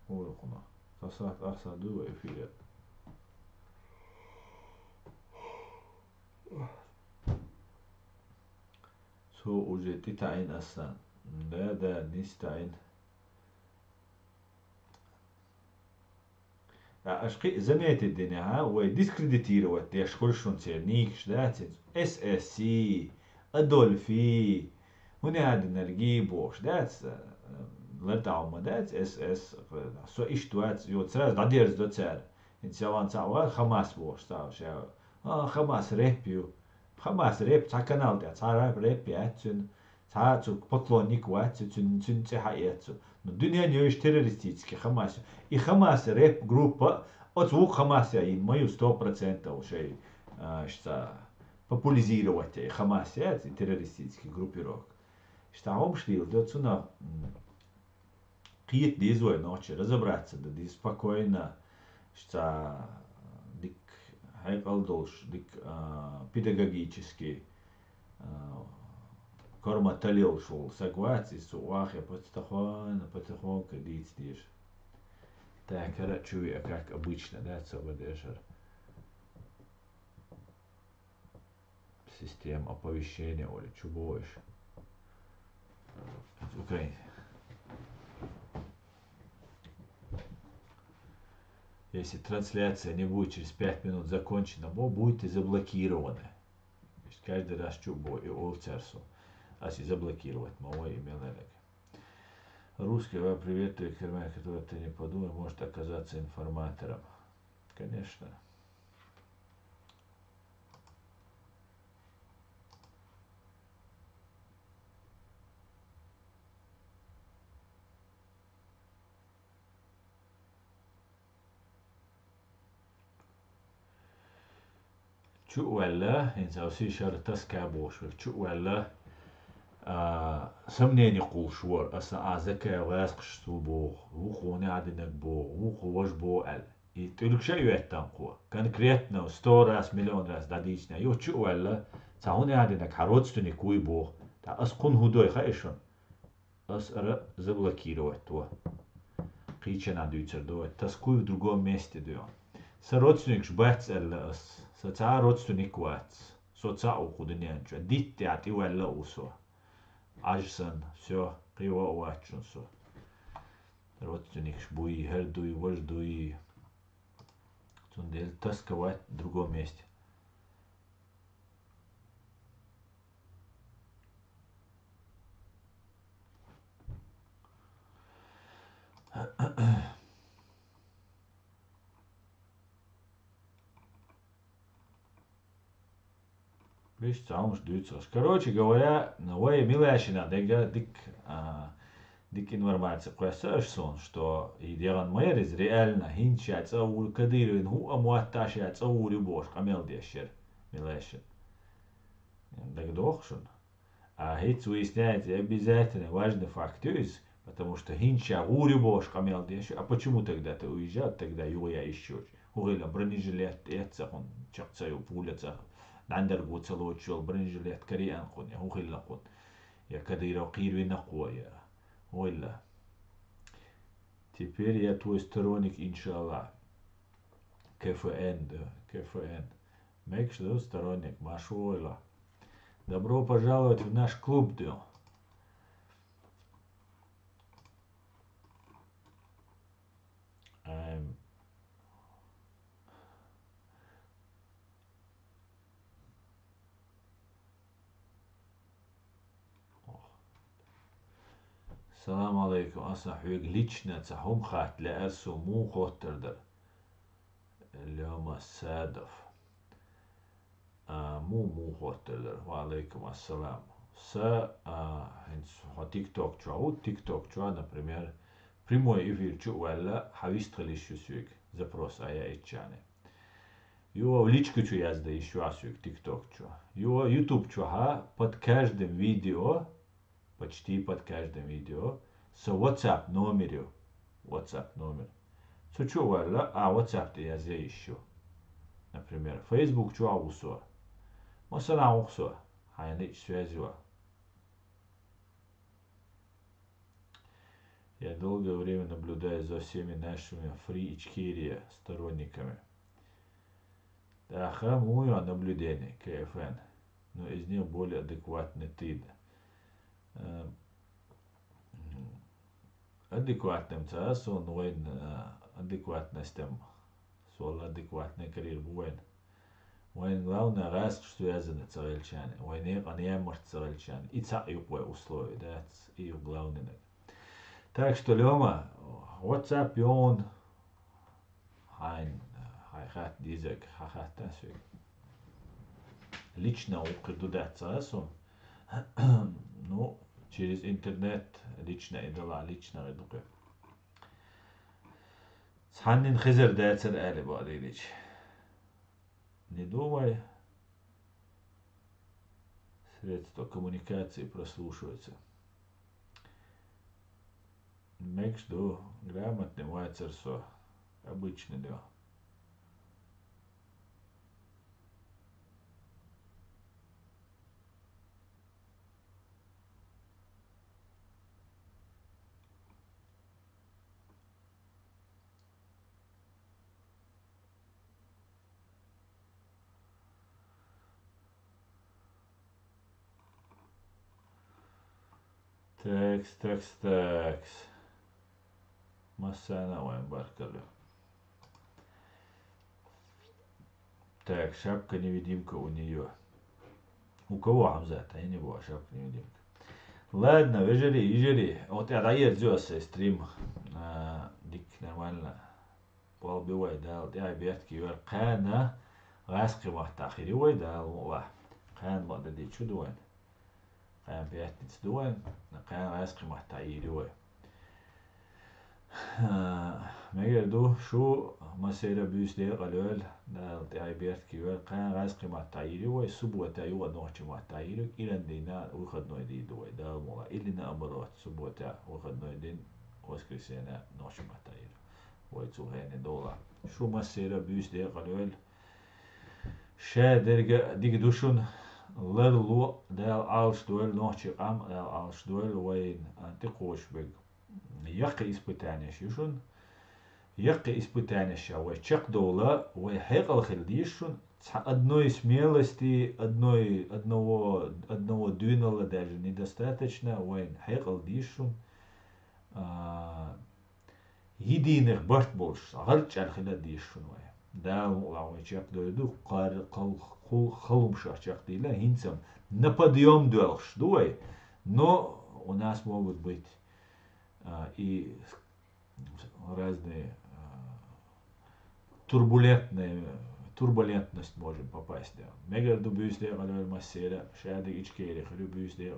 Uğruna. Tasat aksadı ve efiyet. So уже титаин асан. Да, нистаин. Ашқи заметь الدنيا ها وديسكريديتيروات يشكر شون تيرنيكش داتين اس اس سي ادولفي هنا هاد نرجيب وش داتس لتاو ما داتس اس اس سو ايش دوات يو تساز داديرز دو تسار ان سوان تاو خماس بوش تاو شا خماس ريبيو خماس ريب تا كانال تا تا ريب ياتن تا تو بطلونيك وات تن تن تحياتو الدنيا نيوش террористический خماس и خماس ريب جروب от звук خماس يعني мою 100% شيء что популяризировать خماس это террористический группировка что обшли идет сюда قيت دي زوي ночи разобраться да дي спокойно что дик хайкалдолш дик педагогический Корма талил шел согласен с уахи потихоньку кредит здесь. Так, короче, как обычно, да, ЦБДшер. Система оповещения, или что больше. Украина. Если трансляция не будет через 5 минут закончена, будете заблокированы. То есть каждый раз что будет и олцерсу. Если заблокировать мое имя Лелек. Русский вам приветствует, Кермай, который ты не подумай, может оказаться информатором. Конечно. شو ولا إنسا وسي شر تسكابوش شو ولا سمنين يقول شور أصلا أزكى واسقش بو وخوني عدنك بو وخوش بو ال يتقولك شيء يتنقوا كان كريتنا ستور راس مليون راس داديشنا يو شو ولا تعوني عدنك حروتستني كوي بو تا أسقون هدوي خايشون أسأل заблокировать قيتشن عدو يتردو تسكوي в другом месте дуон سروتستنك شبات أس ستا روتستنك وات соца ухуднянча дитти ати вella усо ажсан все криво уачунсо родственник шбуи хердуи вождуи тундель тосковать в другом месте. Видишь, там ждут. Короче говоря, новая милашина, дик информация квасашсон, что и делан мэрис реально хинча цаур кадырин ху амуатташа цаур бош камел дешер милашин. Так дохшон. А хит выясняется обязательно важный факт, потому что хинча урибош камел дешер. А почему тогда ты уезжал, тогда юя еще? Угля бронежилет, это он чакцаю пулица. عندر قوت سلوت شو برنجليت كريان خون يا هو خلا خون يا كديرو قير وين قوة يا ولا Теперь я твой сторонник, иншаллах. КФН, да, КФН. Мекш, да, сторонник, Машуйла. Добро пожаловать в наш клуб, да. Салам алейкум, асахвик лично цахум хат леэрсу му хоттердер. Лёма Садов. Му хоттердер. Ва алейкум ассалам. Тикток чуа, например, прямой эфир чуэлла, хавистралищусюк. Запрос ая ичане. Юа в личку чу язда еще асюк тикток чуа. Юа ютуб чуа под каждым видео, почти под каждым видео, с WhatsApp номеру. WhatsApp номер. Сучувала, WhatsApp ты я еще. Например, Facebook чуа усо. Масана усо. Хайнич связью. Я долгое время наблюдаю за всеми нашими Free Ичкерия сторонниками. Таха мое наблюдение, КФН. Но из них более адекватный ты. Адекватным цасу, но адекватностям. Сол адекватный карьер буэн. Вайн главное раз, что связано с царельчане. Вайне не может царельчане. И ца юпой условия, да, и главное. Так что, Лёма, WhatsApp он, хат дизек, хат тасвик. Лично укрдудаться асун. Ну, через интернет лично идала, лично идука. Сханнин хизер дайцер али бадилич. Не думай, средства коммуникации прослушиваются. Мекш до грамотный майцерсо. Обычный да. Такс. Массана вайн баркали. Так, шапка-невидимка у нее. У кого Хамзат? А я не была шапка-невидимка. Ладно, ежели. Вот я даю дзёсы стрим. Дик нормально. Полбивай дал. Я объятки вер. Кана. Раски махтахири вай дал. Ва. Кан мада ди чудуэн. Кан пятниц дуэн. Кан раски махтахири вай. Мегерду шу масера бюсде галёл дал тайберт кивер кан раски махтахири вай. Суббота юга ночи махтахири. Иландина выходной день дуай дал мола. Или наоборот. Суббота выходной день. Воскресенье ночи махтахири. Вай цухене дола. Шу масера бюсде галёл. Шадерга дик душун лерлу дал алшдуэль ночи дал алшдуэль вайн антикошбег. Яқы испытание шишун. Яқы испытание шавай чак дола вай хайқал хилдишун. Одной смелости, одного дюнала даже недостаточно. Вайн хайқал дишун. Единых барт больше. Галч алхила дишун вай. Да, лавай чак дойду халум шачак дила хинцам на подъем дальше дуай. Но у нас могут быть и разные турбулентность можем попасть. Мегер до бюсде галер массера, шади ичкери, хрю бюсде